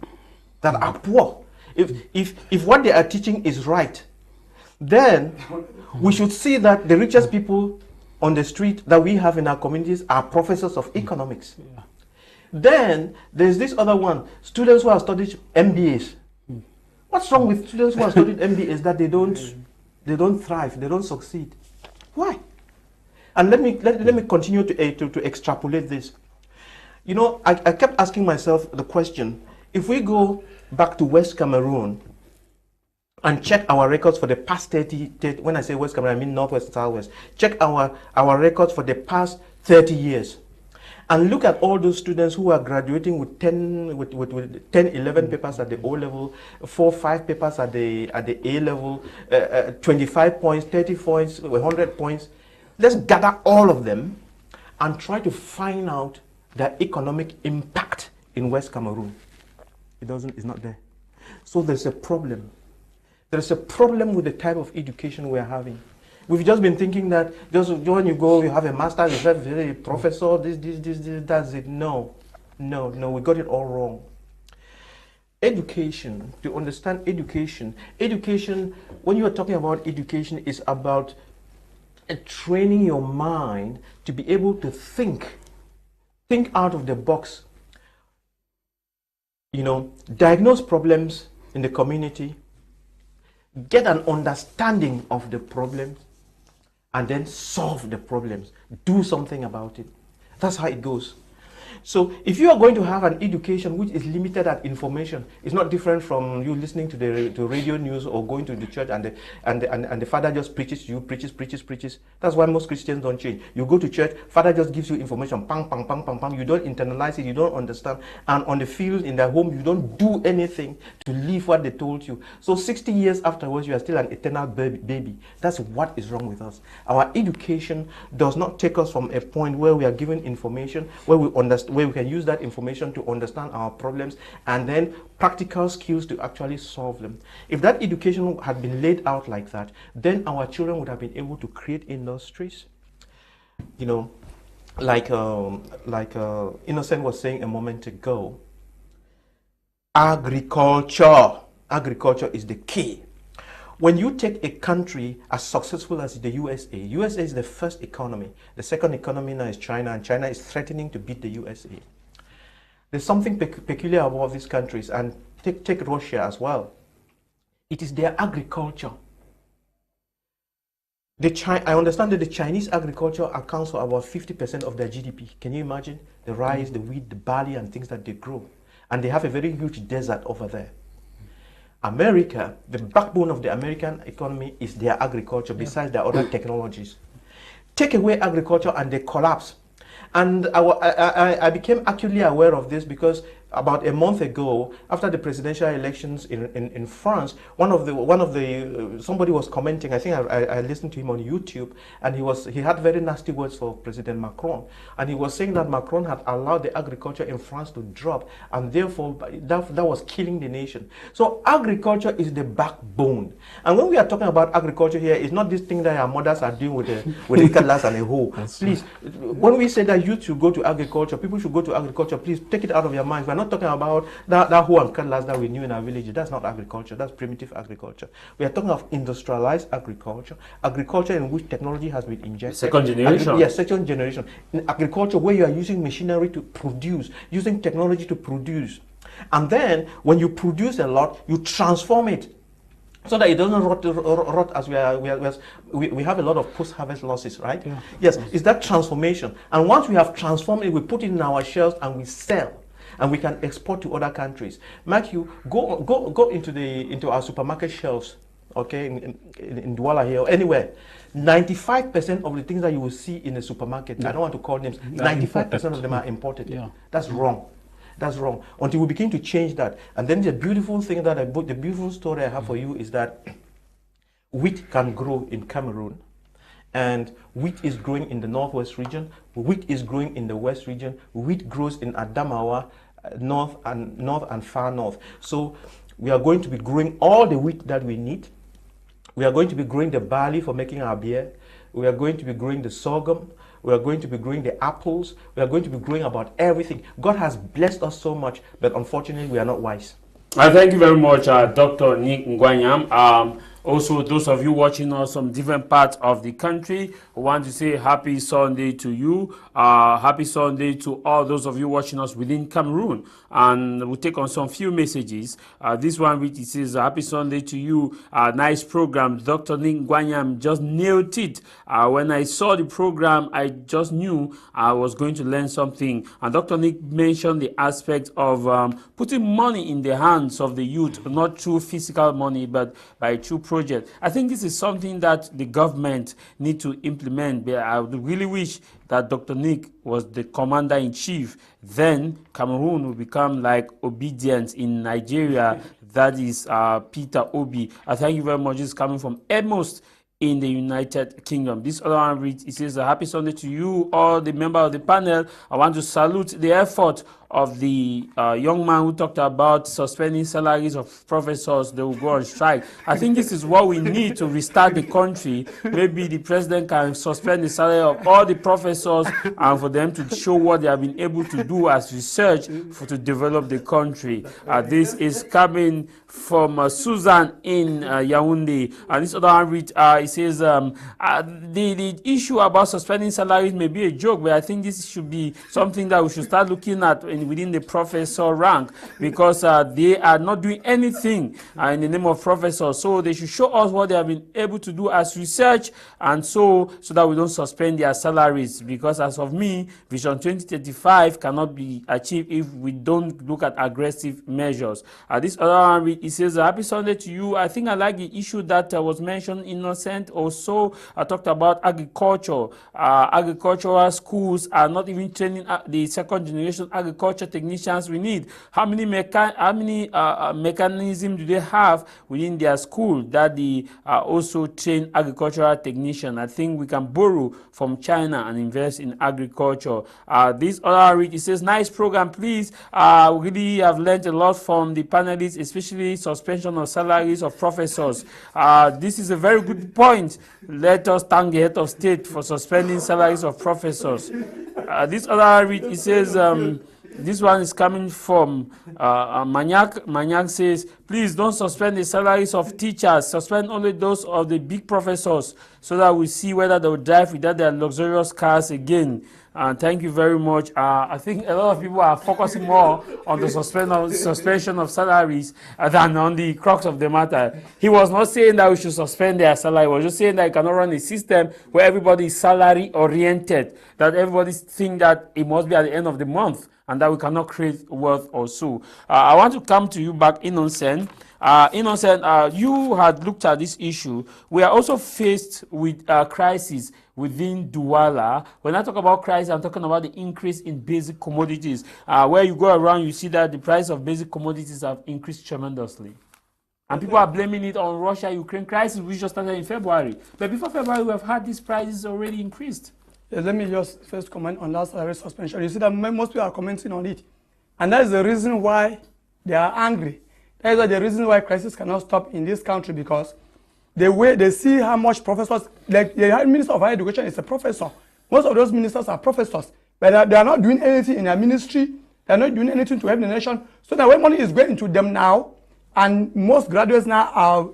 that are poor? If what they are teaching is right, then we should see that the richest people on the street that we have in our communities are professors of economics. Yeah. Then there's this other one, students who have studied MBAs. What's wrong with students who have studied MBAs that they don't thrive, they don't succeed? Why? And let me continue to extrapolate this. You know, I kept asking myself the question, if we go back to West Cameroon and check our records for the past 30, when I say West Cameroon, I mean Northwest, Southwest. Check our records for the past 30 years. And look at all those students who are graduating with 10, 11 papers at the O level, 4, 5 papers at the A level, 25 points, 30 points, 100 points. Let's gather all of them and try to find out their economic impact in West Cameroon. It's not there. So there's a problem. There's a problem with the type of education we're having. We've just been thinking that just when you go, you have a master, you have a professor, this, that's it. No, we got it all wrong. Education, to understand education, when you are talking about education, is about training your mind to be able to think out of the box. You know, diagnose problems in the community, get an understanding of the problems, and then solve the problems. Do something about it. That's how it goes. So if you are going to have an education which is limited at information, it's not different from you listening to the radio news or going to the church and the father just preaches to you, preaches. That's why most Christians don't change. You go to church, father just gives you information, pang, pang, pang, pang, pang. You don't internalize it, you don't understand. And on the field, in the home, you don't do anything to live what they told you. So 60 years afterwards, you are still an eternal baby. That's what is wrong with us. Our education does not take us from a point where we are given information, where we understand, where we can use that information to understand our problems, and then practical skills to actually solve them. If that education had been laid out like that, then our children would have been able to create industries. You know, like Innocent was saying a moment ago, agriculture is the key. When you take a country as successful as the USA is the first economy. The second economy now is China, and China is threatening to beat the USA. There's something peculiar about these countries, and take Russia as well. It is their agriculture. I understand that the Chinese agriculture accounts for about 50% of their GDP. Can you imagine? The rice, the wheat, the barley, and things that they grow. And they have a very huge desert over there. America, the backbone of the American economy is their agriculture, besides their other technologies. Take away agriculture and they collapse. And I became acutely aware of this because about a month ago, after the presidential elections in France, somebody was commenting. I think I listened to him on YouTube, and he had very nasty words for President Macron, and he was saying that Macron had allowed the agriculture in France to drop, and therefore that was killing the nation. So agriculture is the backbone. And when we are talking about agriculture here, it's not this thing that our mothers are doing with a cutlass and a hoe. Please, when we say that youth should go to agriculture, people should go to agriculture, please take it out of your minds. We're not talking about that hoe and cutlass that we knew in our village. That's not agriculture. That's primitive agriculture. We are talking of industrialized agriculture, agriculture in which technology has been injected. Second generation. Yes, second generation. In agriculture, where you are using machinery to produce, using technology to produce. And then, when you produce a lot, you transform it so that it doesn't rot as we have a lot of post-harvest losses, right? Yeah. Yes, it's that transformation. And once we have transformed it, we put it in our shelves and we sell. And we can export to other countries. Matthew, go into our supermarket shelves, okay, in Douala here or anywhere. 95% of the things that you will see in a supermarket, I don't want to call names, 95% of them are imported. Yeah. That's wrong. That's wrong. Until we begin to change that. And then the beautiful thing that the beautiful story I have for you is that wheat can grow in Cameroon. And wheat is growing in the northwest region, wheat is growing in the west region, wheat grows in Adamawa, north and far north. So we are going to be growing all the wheat that we need. We are going to be growing the barley for making our beer. We are going to be growing the sorghum. we are going to be growing the apples, we are going to be growing about everything. God has blessed us so much, but unfortunately we are not wise. Thank you very much, Dr. NICK Ngwamyam. Also, those of you watching us from different parts of the country, I want to say happy Sunday to you. Happy Sunday to all those of you watching us within Cameroon. And we'll take on some few messages. This one which it says, happy Sunday to you. Nice program. Dr. NICK Ngwamyam just nailed it. When I saw the program, I just knew I was going to learn something. And Dr. NICK mentioned the aspect of putting money in the hands of the youth, not through physical money, but by true project. I think this is something that the government need to implement. But I would really wish that Dr. NICK was the commander-in-chief. Then Cameroon will become like obedience in Nigeria. That is Peter Obi. I thank you very much. This is coming from Edmost in the United Kingdom. This other one reads, it says, a happy Sunday to you, all the members of the panel. I want to salute the effort of the young man who talked about suspending salaries of professors. They will go on strike. I think this is what we need to restart the country. Maybe the president can suspend the salary of all the professors and for them to show what they have been able to do as research to develop the country. This is coming from Susan in Yaoundé. And this other one reads, it says, the issue about suspending salaries may be a joke, but I think this should be something that we should start looking at within the professor rank, because they are not doing anything in the name of professors. So they should show us what they have been able to do as research, and so that we don't suspend their salaries, because as of me, Vision 2035 cannot be achieved if we don't look at aggressive measures. This other one, it says, happy Sunday to you. I think I like the issue that was mentioned, Innocent. Also, I talked about agriculture. Agricultural schools are not even training the second generation agriculture technicians we need. How many mechanisms do they have within their school that they also train agricultural technicians? I think we can borrow from China and invest in agriculture. This other read, it says, nice program, please. We really have learned a lot from the panelists, especially suspension of salaries of professors. This is a very good point. Let us thank the head of state for suspending salaries of professors. This other read, it says, this one is coming from Manyak. Manyak says, please don't suspend the salaries of teachers. Suspend only those of the big professors so that we see whether they will drive without their luxurious cars again. Thank you very much. I think a lot of people are focusing more on the suspension of salaries than on the crux of the matter. He was not saying that we should suspend their salary. He was just saying that you cannot run a system where everybody is salary oriented, that everybody thinks that it must be at the end of the month, and that we cannot create wealth or so. I want to come to you back, Innocent. Innocent, you had looked at this issue. We are also faced with crisis within Douala. When I talk about crisis, I'm talking about the increase in basic commodities. Where you go around, you see that the price of basic commodities have increased tremendously. And people are blaming it on Russia-Ukraine crisis, which just started in February. But before February, we have had these prices already increased. Yeah, let me just first comment on that salary suspension. You see that most people are commenting on it. And that is the reason why they are angry. That is the reason why crisis cannot stop in this country, because the way they see how much professors, like the Minister of Higher Education is a professor. Most of those ministers are professors, but they are not doing anything in their ministry. They are not doing anything to help the nation. So that when money is going into them now, and most graduates now are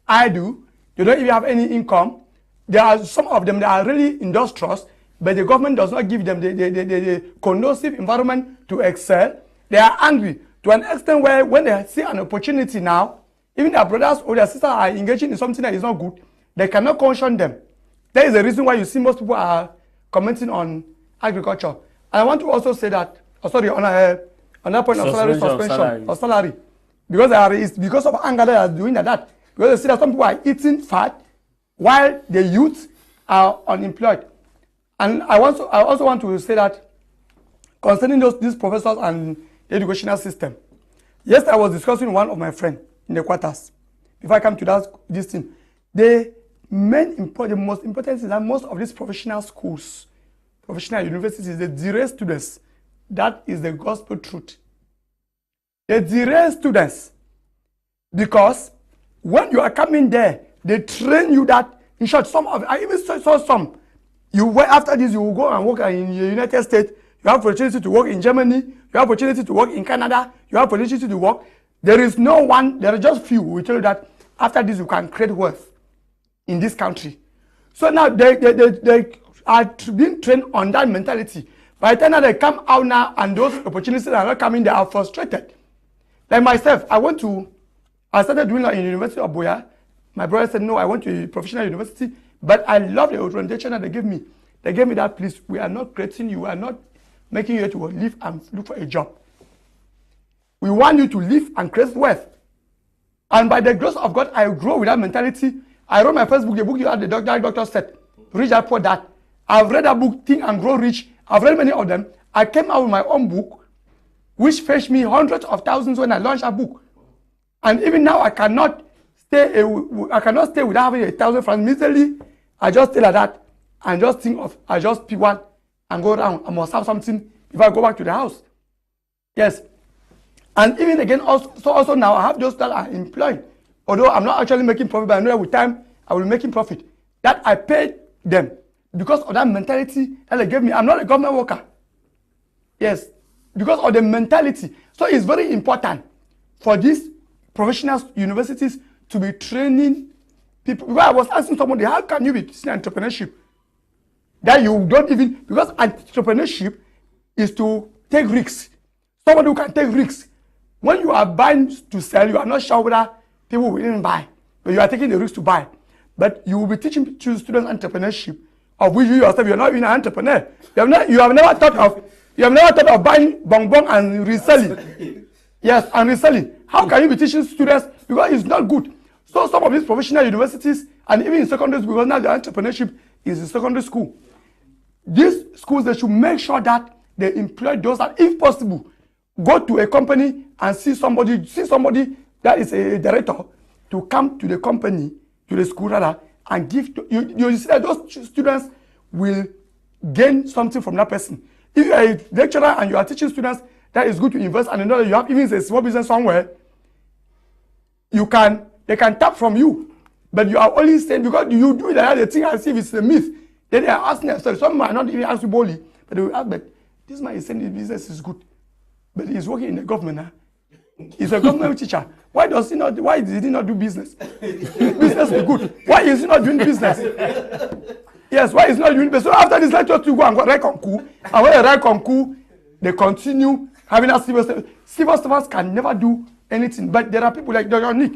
idle, they don't even have any income. There are some of them that are really industrious, but the government does not give them the conducive environment to excel. They are angry to an extent where when they see an opportunity now, even their brothers or their sisters are engaging in something that is not good, they cannot caution them. That is the reason why you see most people are commenting on agriculture. And I want to also say that, on that point of salary suspension, of salary, because it's because of anger they are doing that. Because they see that some people are eating fat while the youth are unemployed. And I also want to say that concerning these professors and the educational system. Yesterday I was discussing with one of my friends in the quarters. Before I come to this thing, the most important is that most of these professional schools, professional universities, they derail students. That is the gospel truth. They derail students because when you are coming there, they train you that, in short, I even saw some After this, you will go and work in the United States. You have opportunity to work in Germany. You have opportunity to work in Canada. You have opportunity to work. There is no one. There are just few who will tell you that after this you can create wealth in this country. So now they are being trained on that mentality. By the time they come out now and those opportunities are not coming, they are frustrated. Like myself, I started doing that in the University of Boya. My brother said, no, I went to a professional university, but I love the orientation that they gave me. They gave me that, please, we are not creating you, we are not making you to live and look for a job. We want you to live and create wealth. And by the grace of God, I grow with that mentality. I wrote my first book, the book you had, the doctor said, Rich Dad Poor Dad. I've read that book, Think and Grow Rich. I've read many of them. I came out with my own book, which fetched me hundreds of thousands when I launched a book. And even now, I cannot stay without having 1,000 francs. Immediately, I just stay like that and just think of, I just pick one and go around. I must have something before I go back to the house. Yes. And even again, also now, I have those that are employed. Although I'm not actually making profit, but I know that with time, I will be making profit. That I paid them because of that mentality that they gave me. I'm not a government worker. Yes. Because of the mentality. So it's very important for these professional universities to be training people. Because I was asking somebody, how can you be teaching entrepreneurship? That you don't even, because entrepreneurship is to take risks. Somebody who can take risks. When you are buying to sell, you are not sure whether people will even buy, but you are taking the risk to buy. But you will be teaching students entrepreneurship, of which you yourself, you are not even an entrepreneur. You have never thought of buying bonbon and reselling. Yes, and reselling. How can you be teaching students? Because it's not good. So some of these professional universities, and even in secondary school, because now the entrepreneurship is in secondary school. These schools, they should make sure that they employ those that, if possible, go to a company and see somebody that is a director to come to the company, to the school rather, and give to, you see that those students will gain something from that person. If you are a lecturer and you are teaching students, that is good to invest, and you know that you have even a small business somewhere, they can tap from you. But you are only saying, because you do that, they think as if it's a myth. Then they are asking themselves, some might not even ask you boldly, but they will ask, but this man is saying his business is good. But he's working in the government now. He's a government teacher. Why did he not do business? Business is good. Why is he not doing business? Yes, why is he not doing business? So after this, let's just go and write concours. And when they write concours, they continue having a civil servant. Civil servants can never do anything. But there are people like Dr. Nick.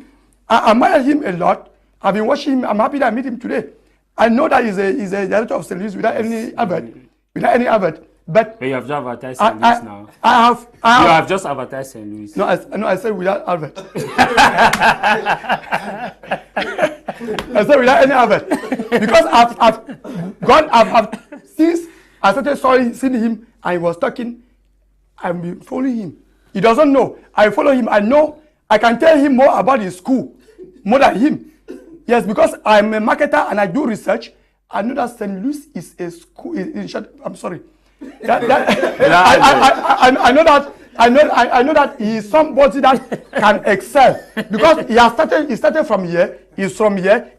I admire him a lot. I've been watching him. I'm happy that I meet him today. I know that he's a director of St. Louis without any advert. But you have just advertised St. Louis now. You have just advertised St. Louis. No, I said without advert. I said without any advert. Because since I started seeing him and he was talking, I've been following him. He doesn't know. I follow him. I know. I can tell him more about his school, more than him. Yes, because I'm a marketer and I do research. I know that St. Louis is a school. I'm sorry. I know that he is somebody that can excel because he started from here. He's from here,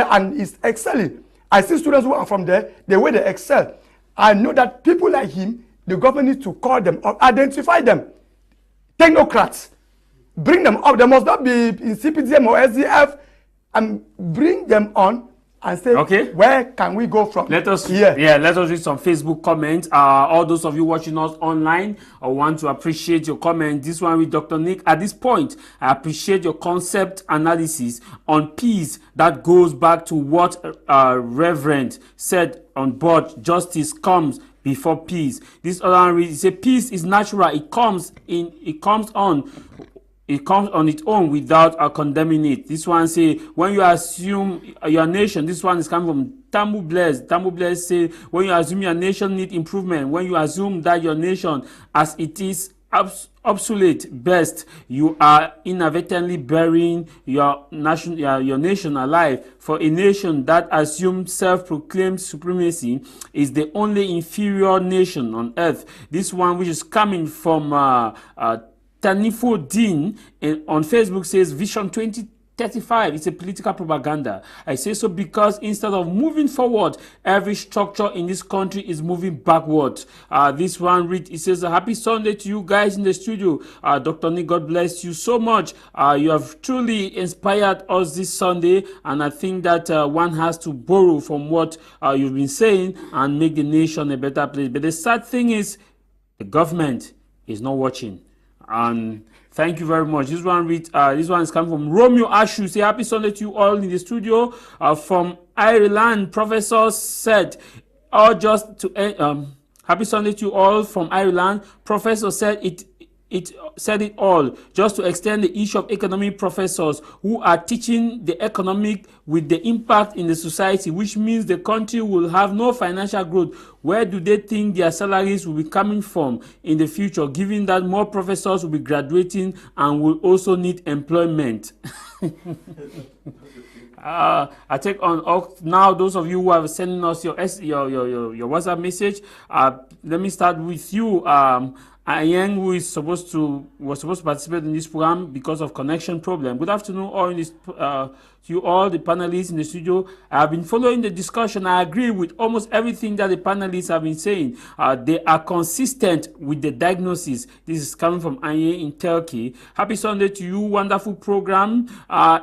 and he's excelling. I see students who are from there, the way they excel. I know that people like him, the government needs to call them or identify them. Technocrats, bring them up. They must not be in CPDM or SDF, and bring them on and say, okay, where can we go from? Let us read some Facebook comments. All those of you watching us online, I want to appreciate your comment. This one with Dr. Nick. At this point, I appreciate your concept analysis on peace that goes back to what Reverend said on board. Justice comes before peace. This other one reads, say peace is natural. It comes on its own without condemning it. This one say, when you assume your nation, this one is coming from Tambu Bless. Tambu Bless say, when you assume your nation need improvement, when you assume that your nation as it is obsolete best, you are inadvertently burying your nation alive. For a nation that assumes self-proclaimed supremacy is the only inferior nation on earth. This one, which is coming from Tanifo Dean on Facebook, says Vision 2030 35. It's a political propaganda. I say so because instead of moving forward, every structure in this country is moving backward. This one read, it says, happy Sunday to you guys in the studio. Dr. Nick, God bless you so much. You have truly inspired us this Sunday, and I think that one has to borrow from what you've been saying and make the nation a better place. But the sad thing is, the government is not watching. And thank you very much. This one reads, this one is coming from Romeo Ashu. Say happy Sunday to you all in the studio. From Ireland, Professor said, happy Sunday to you all from Ireland. Professor said it said it all, just to extend the issue of economic professors who are teaching the economic with the impact in the society, which means the country will have no financial growth. Where do they think their salaries will be coming from in the future, given that more professors will be graduating and will also need employment? I take on now those of you who are sending us your WhatsApp message. Let me start with you. Ayen, who was supposed to participate in this program because of connection problem. Good afternoon, all in this, to you all, the panelists in the studio. I have been following the discussion. I agree with almost everything that the panelists have been saying. They are consistent with the diagnosis. This is coming from Ayen in Turkey. Happy Sunday to you, wonderful program.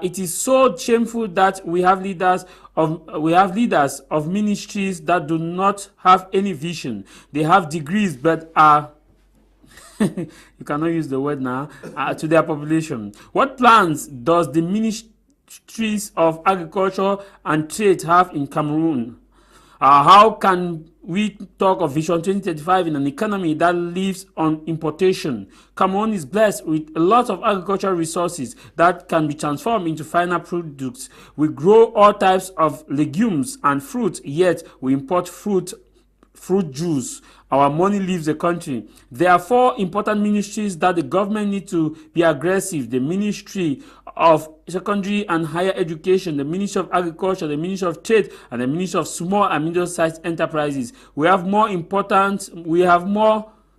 It is so shameful that we have leaders of ministries that do not have any vision. They have degrees but are you cannot use the word now, to their population. What plans does the Ministries of Agriculture and Trade have in Cameroon? How can we talk of Vision 2035 in an economy that lives on importation? Cameroon is blessed with a lot of agricultural resources that can be transformed into final products. We grow all types of legumes and fruit, yet we import fruit juice. Our money leaves the country. There are 4 important ministries that the government needs to be aggressive. The Ministry of Secondary and Higher Education, the Ministry of Agriculture, the Ministry of Trade, and the Ministry of Small and Middle-Sized Enterprises. We have more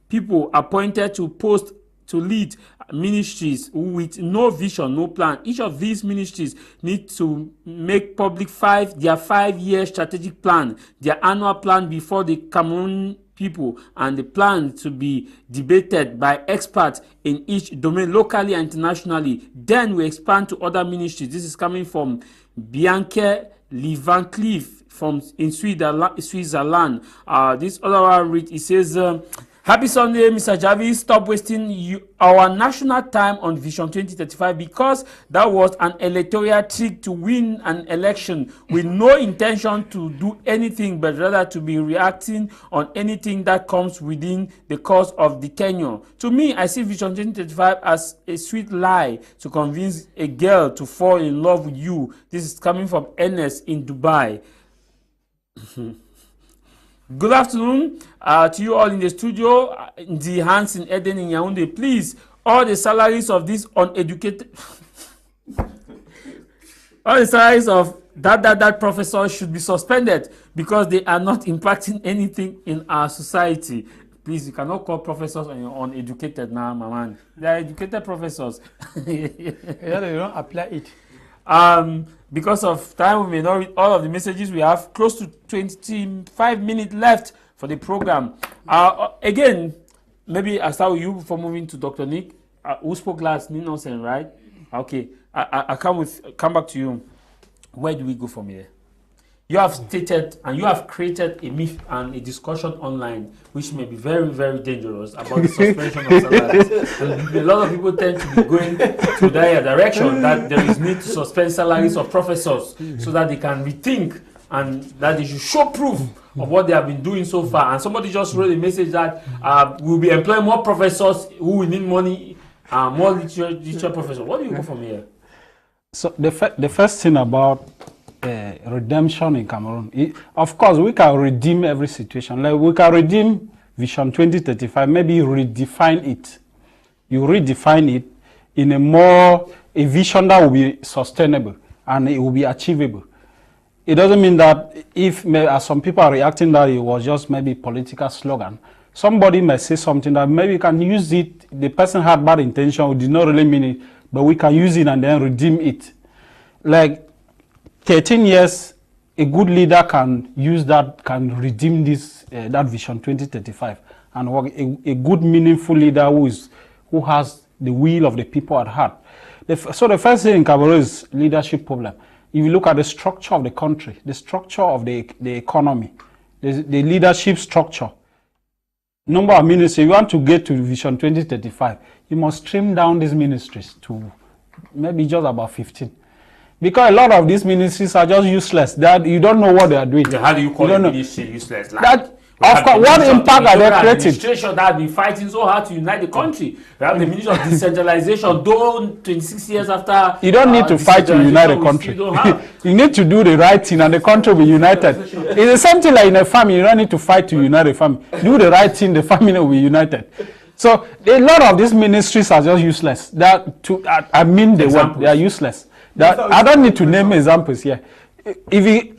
people appointed to post to lead ministries with no vision, no plan. Each of these ministries need to make public their 5-year strategic plan, their annual plan before the Cameroon people, and the plan to be debated by experts in each domain, locally and internationally. Then we expand to other ministries. This is coming from Bianca Levancliff in Switzerland. This other one read, it says, happy Sunday, Mr. Javis. Stop wasting our national time on Vision 2035 because that was an electoral trick to win an election with no intention to do anything but rather to be reacting on anything that comes within the course of the tenure. To me, I see Vision 2035 as a sweet lie to convince a girl to fall in love with you. This is coming from Ernest in Dubai. Good afternoon to you all in the studio, the hands in Eden in Yaoundé. Please, all the salaries of these uneducated, all the salaries of that professors should be suspended because they are not impacting anything in our society. Please, you cannot call professors uneducated now, my man. They are educated professors. Yeah, they don't apply it. Because of time, we may not read all of the messages. We have close to 25 minutes left for the program. Again, maybe I start with you before moving to Dr. Nick, who spoke last, Ninosen, right? Okay, I come back to you. Where do we go from here? You have stated and you have created a myth and a discussion online which may be very, very dangerous about the suspension of salaries. And a lot of people tend to be going to that direction, that there is need to suspend salaries of professors so that they can rethink and that they should show proof of what they have been doing so far. And somebody just wrote a message that we'll be employing more professors who will need money, more literature professors. What do you go from here? So the first thing about redemption in Cameroon, of course, we can redeem every situation. Like we can redeem Vision 2035, maybe redefine it. You redefine it in a vision that will be sustainable and it will be achievable. It doesn't mean that if as some people are reacting that it was just maybe political slogan. Somebody may say something that maybe we can use it. The person had bad intention, we did not really mean it, but we can use it and then redeem it. like 13 years, a good leader can use that, can redeem this that vision 2035, and work a good, meaningful leader who has the will of the people at heart. So the first thing in Cameroon is leadership problem. If you look at the structure of the country, the structure of the economy, the leadership structure, number of ministries, if you want to get to Vision 2035, you must trim down these ministries to maybe just about 15. Because a lot of these ministries are just useless. That you don't know what they are doing. How do you call a ministry useless? Like, that, of course, what impact are they creating? Administration that have been fighting so hard to unite the country. We have the Ministry of Decentralization, though 26 years after. You don't need to fight to unite the country. You need to do the right thing and the country will be united. It's the same thing like in a family. You don't need to fight to unite the family. Do the right thing, the family will be united. So a lot of these ministries are just useless. I mean the word, they are useless. I don't need to name examples here.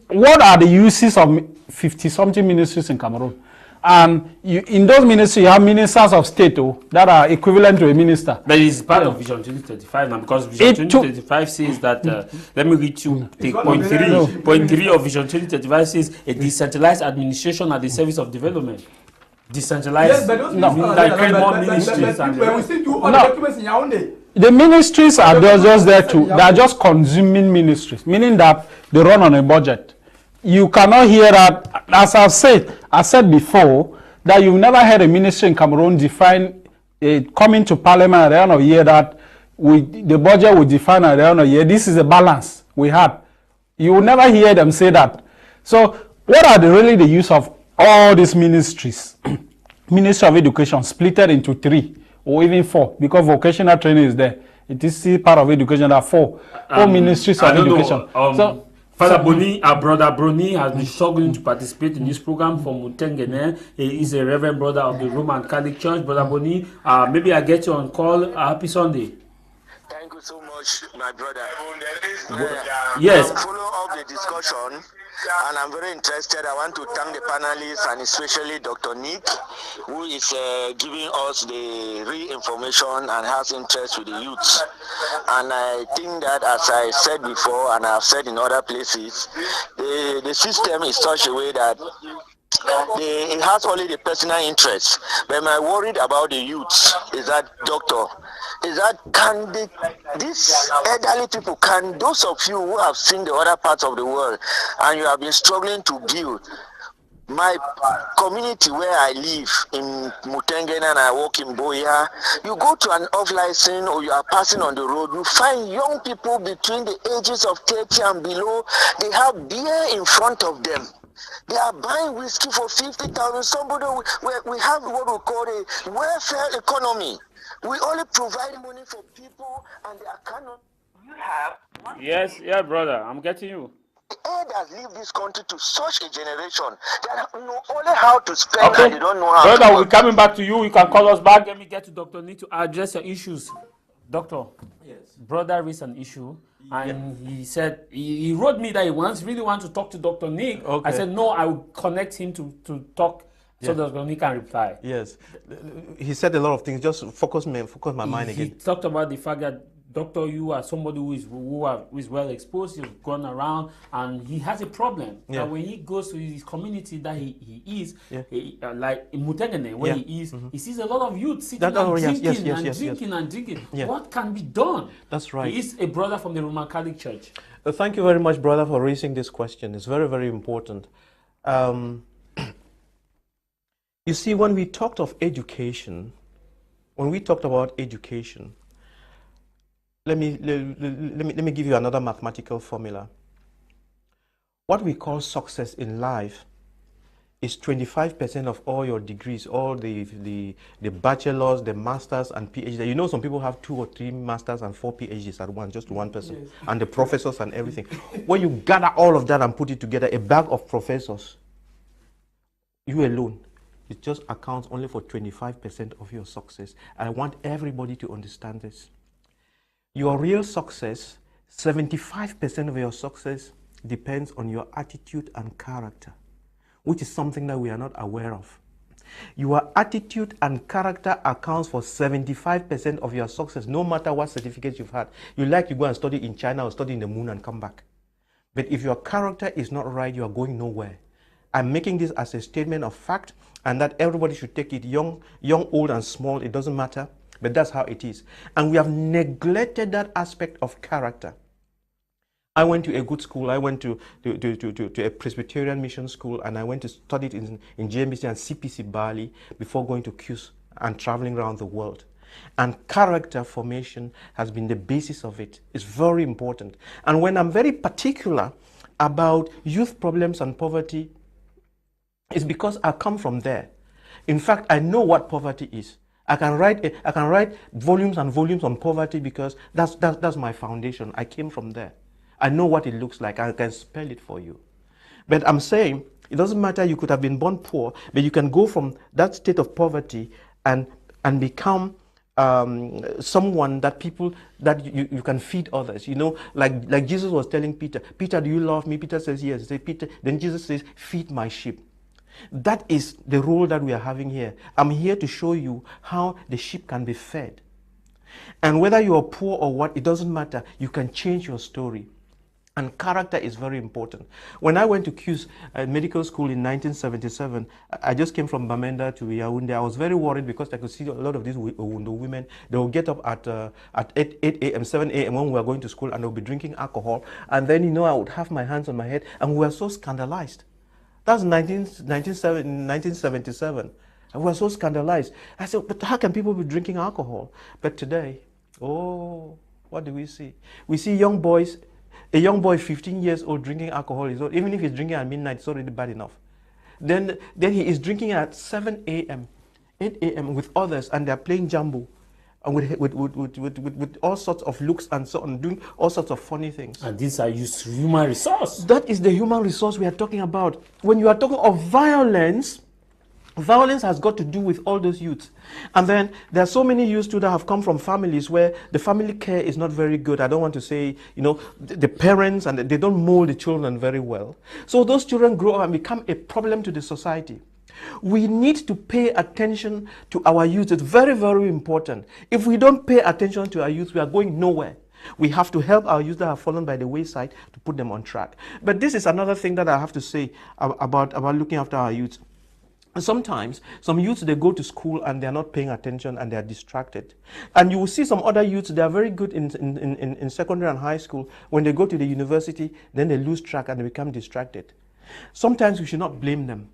What are the uses of 50-something ministries in Cameroon? And in those ministries, you have ministers of state that are equivalent to a minister. But it's part of Vision 2035 now, because Vision 2035 says that, let me read you point 3. Point 3 of Vision 2035 says a decentralized administration at the service of development. Decentralized, yes, but those like create more ministries. But we still do all the documents in your own day. The ministries are just there to, they are just consuming ministries, meaning that they run on a budget. You cannot hear that, as I said before, that you've never heard a ministry in Cameroon define, coming to parliament at the end of the year that the budget will define at the end of the year. This is a balance we had. You will never hear them say that. So what are really the use of all these ministries? Ministry of Education splitted into 3 or even 4, because vocational training is there. It is still part of education. There are 4 ministries of education. Father Boni, our brother Broni, has been struggling to participate in this program from Mutengene. He is a reverend brother of the Roman Catholic Church. Brother Boni, maybe I get you on call. Happy Sunday. Thank you so much, my brother. Yes. I'm following up the discussion, and I'm very interested. I want to thank the panelists and especially Dr. Nick, who is giving us the real information and has interest with the youth. And I think that, as I said before, and I've said in other places, the system is such a way that it has only the personal interest. But my worried about the youth is that, doctor, is that these elderly people, can those of you who have seen the other parts of the world and you have been struggling to build, my community where I live in Mutengene and I work in Boya, you go to an off-license or you are passing on the road, you find young people between the ages of 30 and below, they have beer in front of them. They are buying whiskey for 50,000. Somebody, we have what we call a welfare economy. We only provide money for people and they cannot. You have. Yes, yeah, brother, I'm getting you. The elders leave this country to such a generation that know only how to spend and they don't know how brother, to. Brother, we're coming back to you. You can call us back. Let me get to Dr. Nick to address your issues. Doctor, yes. Brother raised an issue, and he said, he wrote me that he really wants to talk to Dr. Nick. Okay. I said, no, I will connect him to talk so Dr. Nick can reply. Yes. He said a lot of things. Just focus my mind again. He talked about the fact that, Doctor, you are somebody who is well exposed, he's gone around, and he has a problem. Yeah. That when he goes to his community that he is, like in Mutengene, where he is, he sees a lot of youth sitting and drinking. Yeah. What can be done? That's right. He is a brother from the Roman Catholic Church. Thank you very much, brother, for raising this question. It's very, very important. You see, when we talked about education, let me give you another mathematical formula. What we call success in life is 25% of all your degrees, all the bachelors, the masters, and PhDs. You know, some people have 2 or 3 masters and 4 PhDs at once, just one person, yes. And the professors and everything. When you gather all of that and put it together, a bag of professors, you alone, it just accounts only for 25% of your success. And I want everybody to understand this. Your real success, 75% of your success depends on your attitude and character, which is something that we are not aware of. Your attitude and character accounts for 75% of your success, no matter what certificates you've had. You like to go and study in China or study in the moon and come back. But if your character is not right, you are going nowhere. I'm making this as a statement of fact, and that everybody should take it, young, old, and small, it doesn't matter, but that's how it is. And we have neglected that aspect of character. I went to a good school. I went to a Presbyterian mission school, and I went to study it in JMBC and CPC Bali before going to QS and traveling around the world. And character formation has been the basis of it. It's very important. And when I'm very particular about youth problems and poverty, it's because I come from there. In fact, I know what poverty is. I can write volumes and volumes on poverty because that's my foundation. I came from there. I know what it looks like. I can spell it for you. But I'm saying it doesn't matter. You could have been born poor, but you can go from that state of poverty and become someone that you can feed others. You know, like Jesus was telling Peter, Peter, do you love me? Peter says yes. He says, Peter. Then Jesus says, feed my sheep. That is the role that we are having here. I'm here to show you how the sheep can be fed. And whether you are poor or what, it doesn't matter. You can change your story. And character is very important. When I went to QS medical school in 1977, I just came from Bamenda to Yaoundé. I was very worried because I could see a lot of these women. They will get up at 8 a.m., 7 a.m. when we were going to school, and they'll be drinking alcohol. And then, you know, I would have my hands on my head, and we were so scandalized. That's 1977. And we were so scandalized. I said, but how can people be drinking alcohol? But today, oh, what do we see? We see young boys. A young boy, 15 years old, drinking alcohol, even if he's drinking at midnight, it's already bad enough. Then he is drinking at 7 a.m., 8 a.m. with others, and they're playing jambo, and with all sorts of looks and so on, doing all sorts of funny things. And these are used human resource. That is the human resource we are talking about. When you are talking of violence, violence has got to do with all those youths. And then there are so many youths too that have come from families where the family care is not very good. I don't want to say, you know, the parents, and they don't mold the children very well. So those children grow up and become a problem to the society. We need to pay attention to our youth. It's very, very important. If we don't pay attention to our youth, we are going nowhere. We have to help our youth that have fallen by the wayside to put them on track. But this is another thing that I have to say about looking after our youth. Sometimes some youths, they go to school and they're not paying attention and they're distracted. And you will see some other youths, they are very good in secondary and high school. When they go to the university, then they lose track and they become distracted. Sometimes we should not blame them.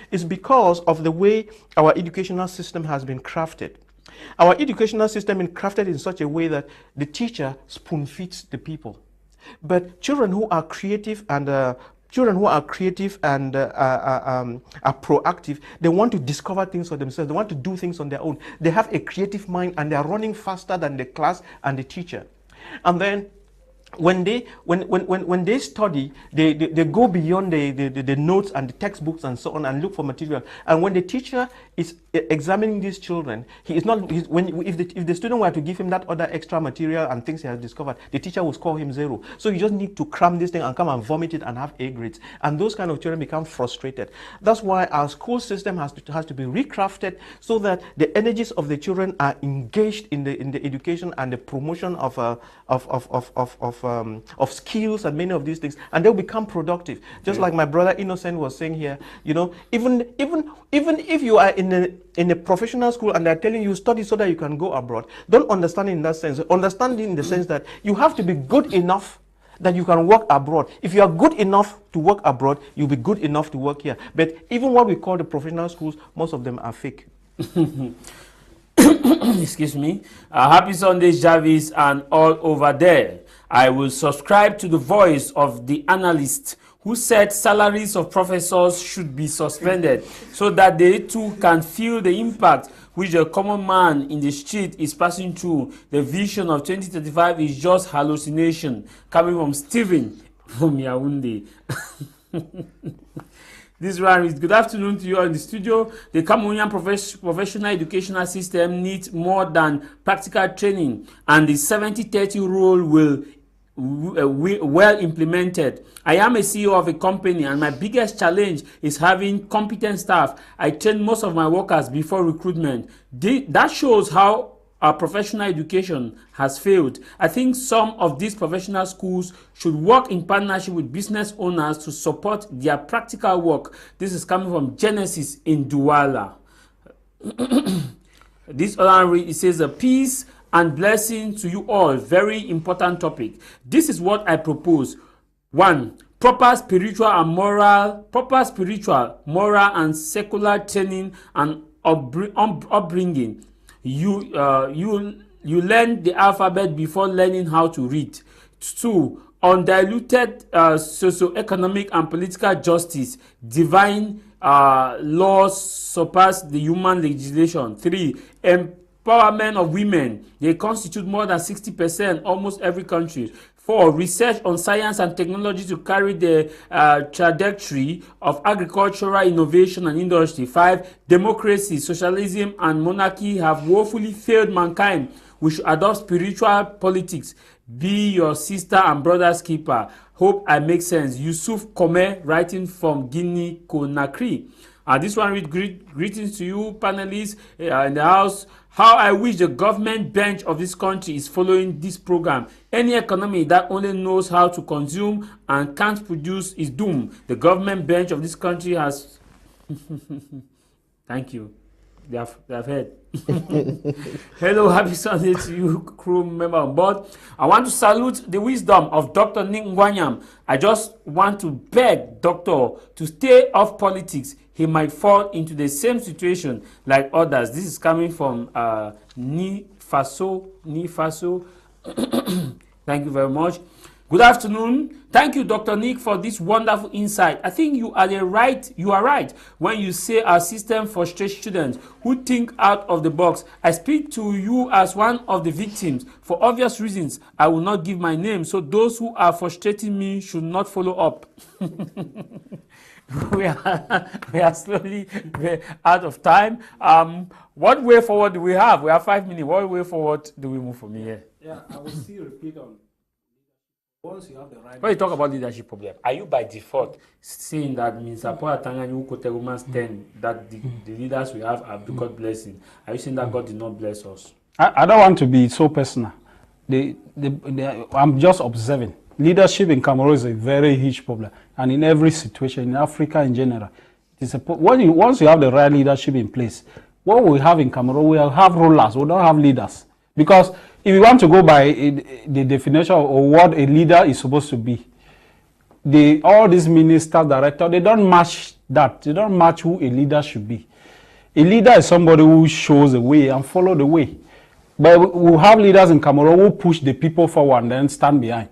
It's because of the way our educational system has been crafted. Our educational system is crafted in such a way that the teacher spoon feeds the people. But children who are creative and are proactive, they want to discover things for themselves. They want to do things on their own. They have a creative mind and they are running faster than the class and the teacher. And then when they study, they go beyond the notes and the textbooks and so on and look for material. And when the teacher is examining these children, if the student were to give him that other extra material and things he has discovered, the teacher will score him 0. So you just need to cram this thing and come and vomit it and have A grades. And those kind of children become frustrated. That's why our school system has to be recrafted so that the energies of the children are engaged in the education and the promotion of skills and many of these things, and they'll become productive. Just like my brother Innocent was saying here, you know, even if you are in a professional school and they're telling you study so that you can go abroad, don't understand it in that sense. Understand it in the sense that you have to be good enough that you can work abroad. If you are good enough to work abroad, you'll be good enough to work here. But even what we call the professional schools, most of them are fake. Excuse me. Happy Sunday, Javis, and all over there. I will subscribe to the voice of the analyst who said salaries of professors should be suspended so that they too can feel the impact which the common man in the street is passing through. The vision of 2035 is just hallucination. Coming from Stephen from Yaoundé. This one is good afternoon to you all in the studio. The Cameroonian professional educational system needs more than practical training, and the 70-30 rule will well implemented. I am a CEO of a company, and my biggest challenge is having competent staff. I train most of my workers before recruitment. That shows how our professional education has failed. I think some of these professional schools should work in partnership with business owners to support their practical work. This is coming from Genesis in Douala. This other it says a peace and blessing to you all. Very important topic. This is what I propose. 1. Proper spiritual, moral and secular training and upbringing. You learn the alphabet before learning how to read. 2. Undiluted socioeconomic and political justice. Divine laws surpass the human legislation. 3. Empowerment of women. They constitute more than 60% almost every country. 4. Research on science and technology to carry the trajectory of agricultural innovation and industry. 5. Democracy, socialism, and monarchy have woefully failed mankind. We should adopt spiritual politics. Be your sister and brother's keeper. Hope I make sense. Yusuf Kome, writing from Guinea Conakry. This one read greetings to you, panelists in the house. How I wish the government bench of this country is following this program. Any economy that only knows how to consume and can't produce is doomed. The government bench of this country has... Thank you. They have heard. Hello, happy Sunday to you, crew member on board. I want to salute the wisdom of Dr. NICK Ngwamyam. I just want to beg Doctor to stay off politics. He might fall into the same situation like others. This is coming from Ni Faso. Thank you very much. Good afternoon. Thank you, Dr. Nick, for this wonderful insight. I think you are right when you say our system frustrates students who think out of the box. I speak to you as one of the victims. For obvious reasons, I will not give my name, so those who are frustrating me should not follow up. we are slowly out of time. What way forward do we have? We have 5 minutes. What way forward do we move from here? Yeah, I will still repeat on. Once you have the right. When you talk about leadership problem, are you by default saying that means that the leaders we have are God blessing? Are you saying that God did not bless us? I don't want to be so personal. I'm just observing. Leadership in Cameroon is a very huge problem, and in every situation, in Africa in general, once you have the right leadership in place, what we have in Cameroon, we have rulers, we don't have leaders. Because if you want to go by the definition of what a leader is supposed to be, all these ministers, directors, they don't match that. They don't match who a leader should be. A leader is somebody who shows the way and follow the way. But we have leaders in Cameroon who push the people forward and then stand behind.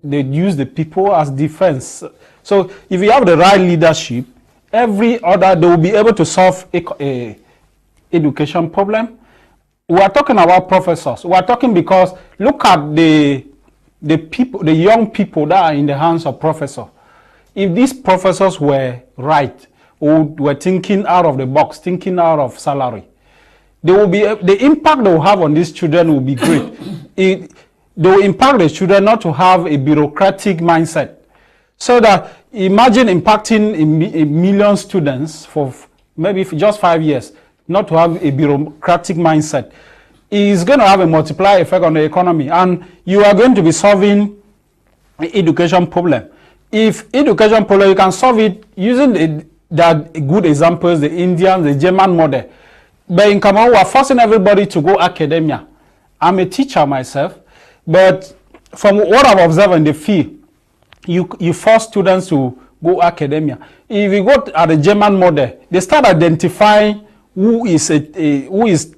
They use the people as defense. So if you have the right leadership, they will be able to solve a education problem. We are talking about professors. We are talking because look at the young people that are in the hands of professors. If these professors were right, or were thinking out of the box, thinking out of salary, the impact they will have on these children will be great. They will impact the children not to have a bureaucratic mindset. So that imagine impacting a million students for maybe just 5 years. Not to have a bureaucratic mindset, is going to have a multiplier effect on the economy, and you are going to be solving the education problem. If education problem, you can solve it using the good examples, the Indian, the German model. But in Cameroon, we are forcing everybody to go academia. I'm a teacher myself, but from what I've observed in the field, you force students to go academia. If you go at the German model, they start identifying who is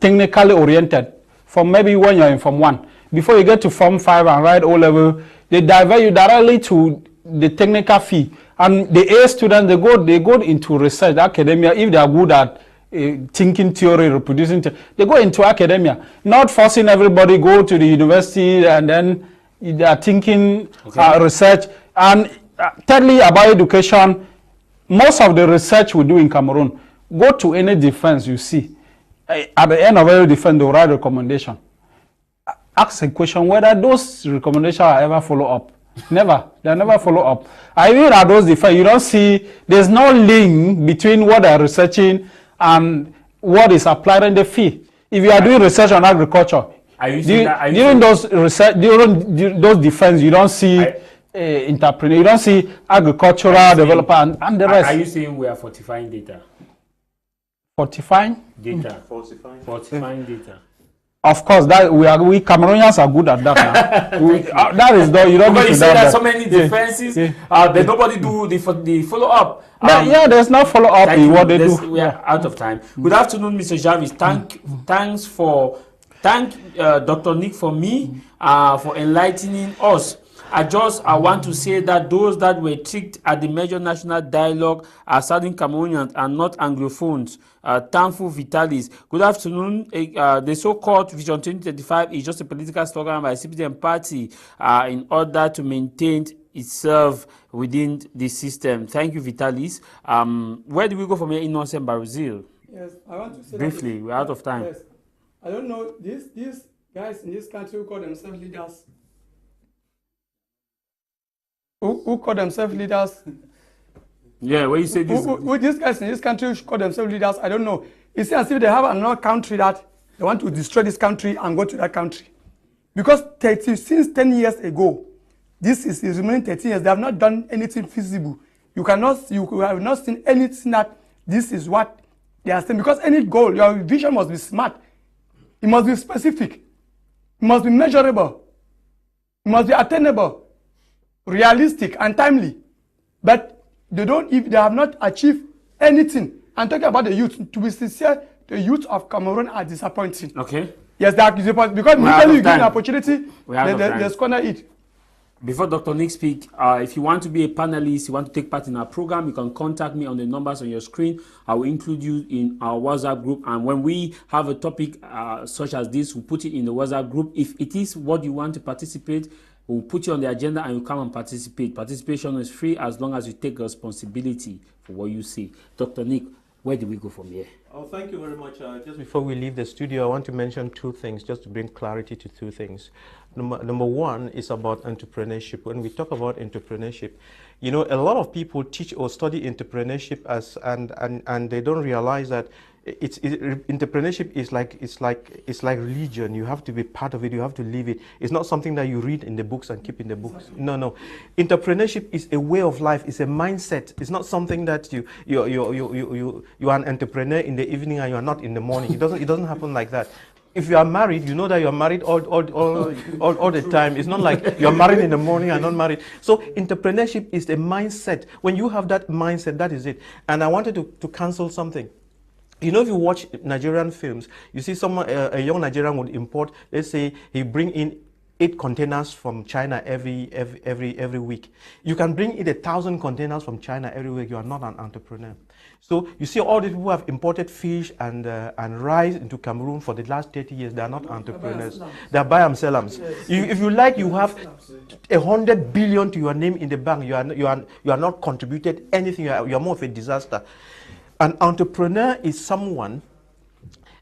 technically oriented from maybe when you're in Form 1. Before you get to Form 5 and write O-level, they divert you directly to the technical field. And the A students, they go into research, academia, if they are good at thinking theory, reproducing theory, they go into academia. Not forcing everybody go to the university and then they are thinking research. And thirdly, about education, most of the research we do in Cameroon, go to any defense you see. At the end of every defense, they will write a recommendation. ask a question whether those recommendations are ever follow up. Never. They never follow up. I mean, at those defense, you don't see, there's no link between what they're researching and what is applied in the field. If you are doing research on agriculture, during those research, during those defense, you don't see entrepreneur, you don't see agricultural developer and the rest. Are you saying we are fortifying data? Fortifying? Data. Fortifying data. Of course, that we Cameroonians are good at that. That is the you don't. But you say there are so many defenses. That nobody do the follow up. Yeah, there's no follow up in what they do. We are out of time. Good afternoon, Mr. Javis. Thank Dr. Nick for enlightening us. I want to say that those that were tricked at the major national dialogue are Southern Cameroonians and not Anglophones. Thankful Vitalis. Good afternoon. The so-called Vision 2035 is just a political slogan by the CPDM party in order to maintain itself within the system. Thank you, Vitalis. Where do we go from here in Fotoh Barozel? Yes, I want to say briefly, we're out of time. Yes. I don't know, these guys in this country who call themselves leaders, who call themselves leaders. Yeah, when you say this, who these guys in this country who call themselves leaders, I don't know. It's as if they have another country that they want to destroy this country and go to that country. Because since 10 years ago, this is remaining 13 years, they have not done anything feasible. You have not seen anything that this is what they are saying. Because any goal, your vision must be smart. It must be specific. It must be measurable. It must be attainable, realistic, and timely. But they have not achieved anything. I'm talking about the youth. To be sincere, the youth of Cameroon are disappointing. Okay. Yes, they are disappointing because immediately you give an opportunity, they squander it. Before Dr. Nick speaks, if you want to be a panelist, you want to take part in our program, you can contact me on the numbers on your screen. I will include you in our WhatsApp group. And when we have a topic such as this, we'll put it in the WhatsApp group. If it is what you want to participate, we'll put you on the agenda and you come and participate. Participation is free as long as you take responsibility for what you say. Dr. Nick, where do we go from here? Oh, thank you very much. Just before we leave the studio, I want to mention two things, just to bring clarity to two things. Number one is about entrepreneurship. When we talk about entrepreneurship, you know, a lot of people teach or study entrepreneurship and they don't realize that entrepreneurship is like religion. You have to be part of it. You have to live it. It's not something that you read in the books and keep in the books. No. Entrepreneurship is a way of life. It's a mindset. It's not something that you are an entrepreneur in the evening and you are not in the morning. It doesn't happen like that. If you are married, you know that you are married all the time. It's not like you're married in the morning and not married. So entrepreneurship is a mindset. When you have that mindset, that is it. And I wanted to cancel something. You know, if you watch Nigerian films, you see someone, a young Nigerian would import, let's say he bring in 8 containers from China every week. You can bring in 1,000 containers from China every week. You are not an entrepreneur. So you see all these people who have imported fish and rice into Cameroon for the last 30 years. They are not entrepreneurs. They are buy-and-sellers. Yes. If you like, you have 100 billion to your name in the bank. You are not contributed anything. You are more of a disaster. An entrepreneur is someone.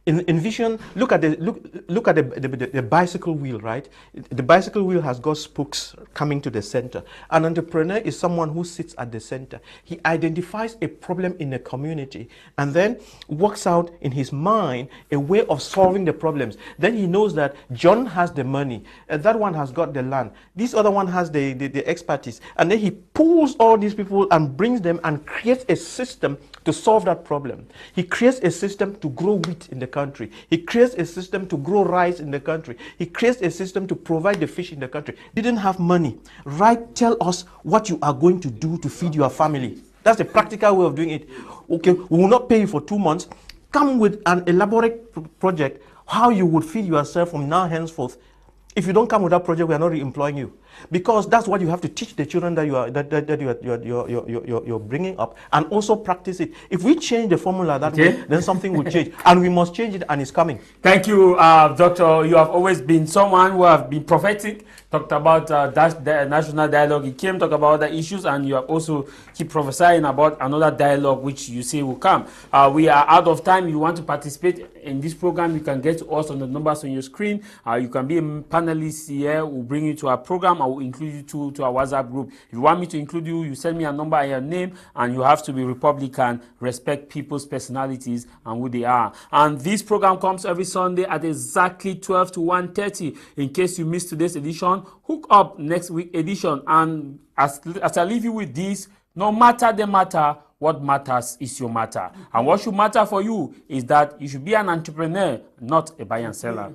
Envision. Look at the bicycle wheel, right? The bicycle wheel has got spokes coming to the center. An entrepreneur is someone who sits at the center. He identifies a problem in a community and then works out in his mind a way of solving the problems. Then he knows that John has the money, that one has got the land, this other one has the expertise, and then he pulls all these people and brings them and creates a system to solve that problem. He creates a system to grow wheat in the country. He creates a system to grow rice in the country. He creates a system to provide the fish in the country. Didn't have money. Right? Tell us what you are going to do to feed your family. That's the practical way of doing it. Okay, we will not pay you for 2 months. Come with an elaborate project, how you would feed yourself from now henceforth. If you don't come with that project, we are not re-employing you. because that's what you have to teach the children that you're bringing up, and also practice it. If we change the formula that way, then something will change, and we must change it, and it's coming. Thank you, Doctor. You have always been someone who have been prophetic. Talked about the national dialogue. You came talk about the issues, and you have also keep prophesying about another dialogue which you say will come. We are out of time. You want to participate in this program, you can get to us on the numbers on your screen. You can be a panelist here. We'll bring you to our program. I will include you to our WhatsApp group. If you want me to include you, you send me a number and your name, and you have to be Republican, respect people's personalities and who they are. And this program comes every Sunday at exactly 12 to 1:30. In case you missed today's edition, hook up next week edition. And as I leave you with this, no matter the matter, what matters is your matter. And what should matter for you is that you should be an entrepreneur, not a buyer and seller.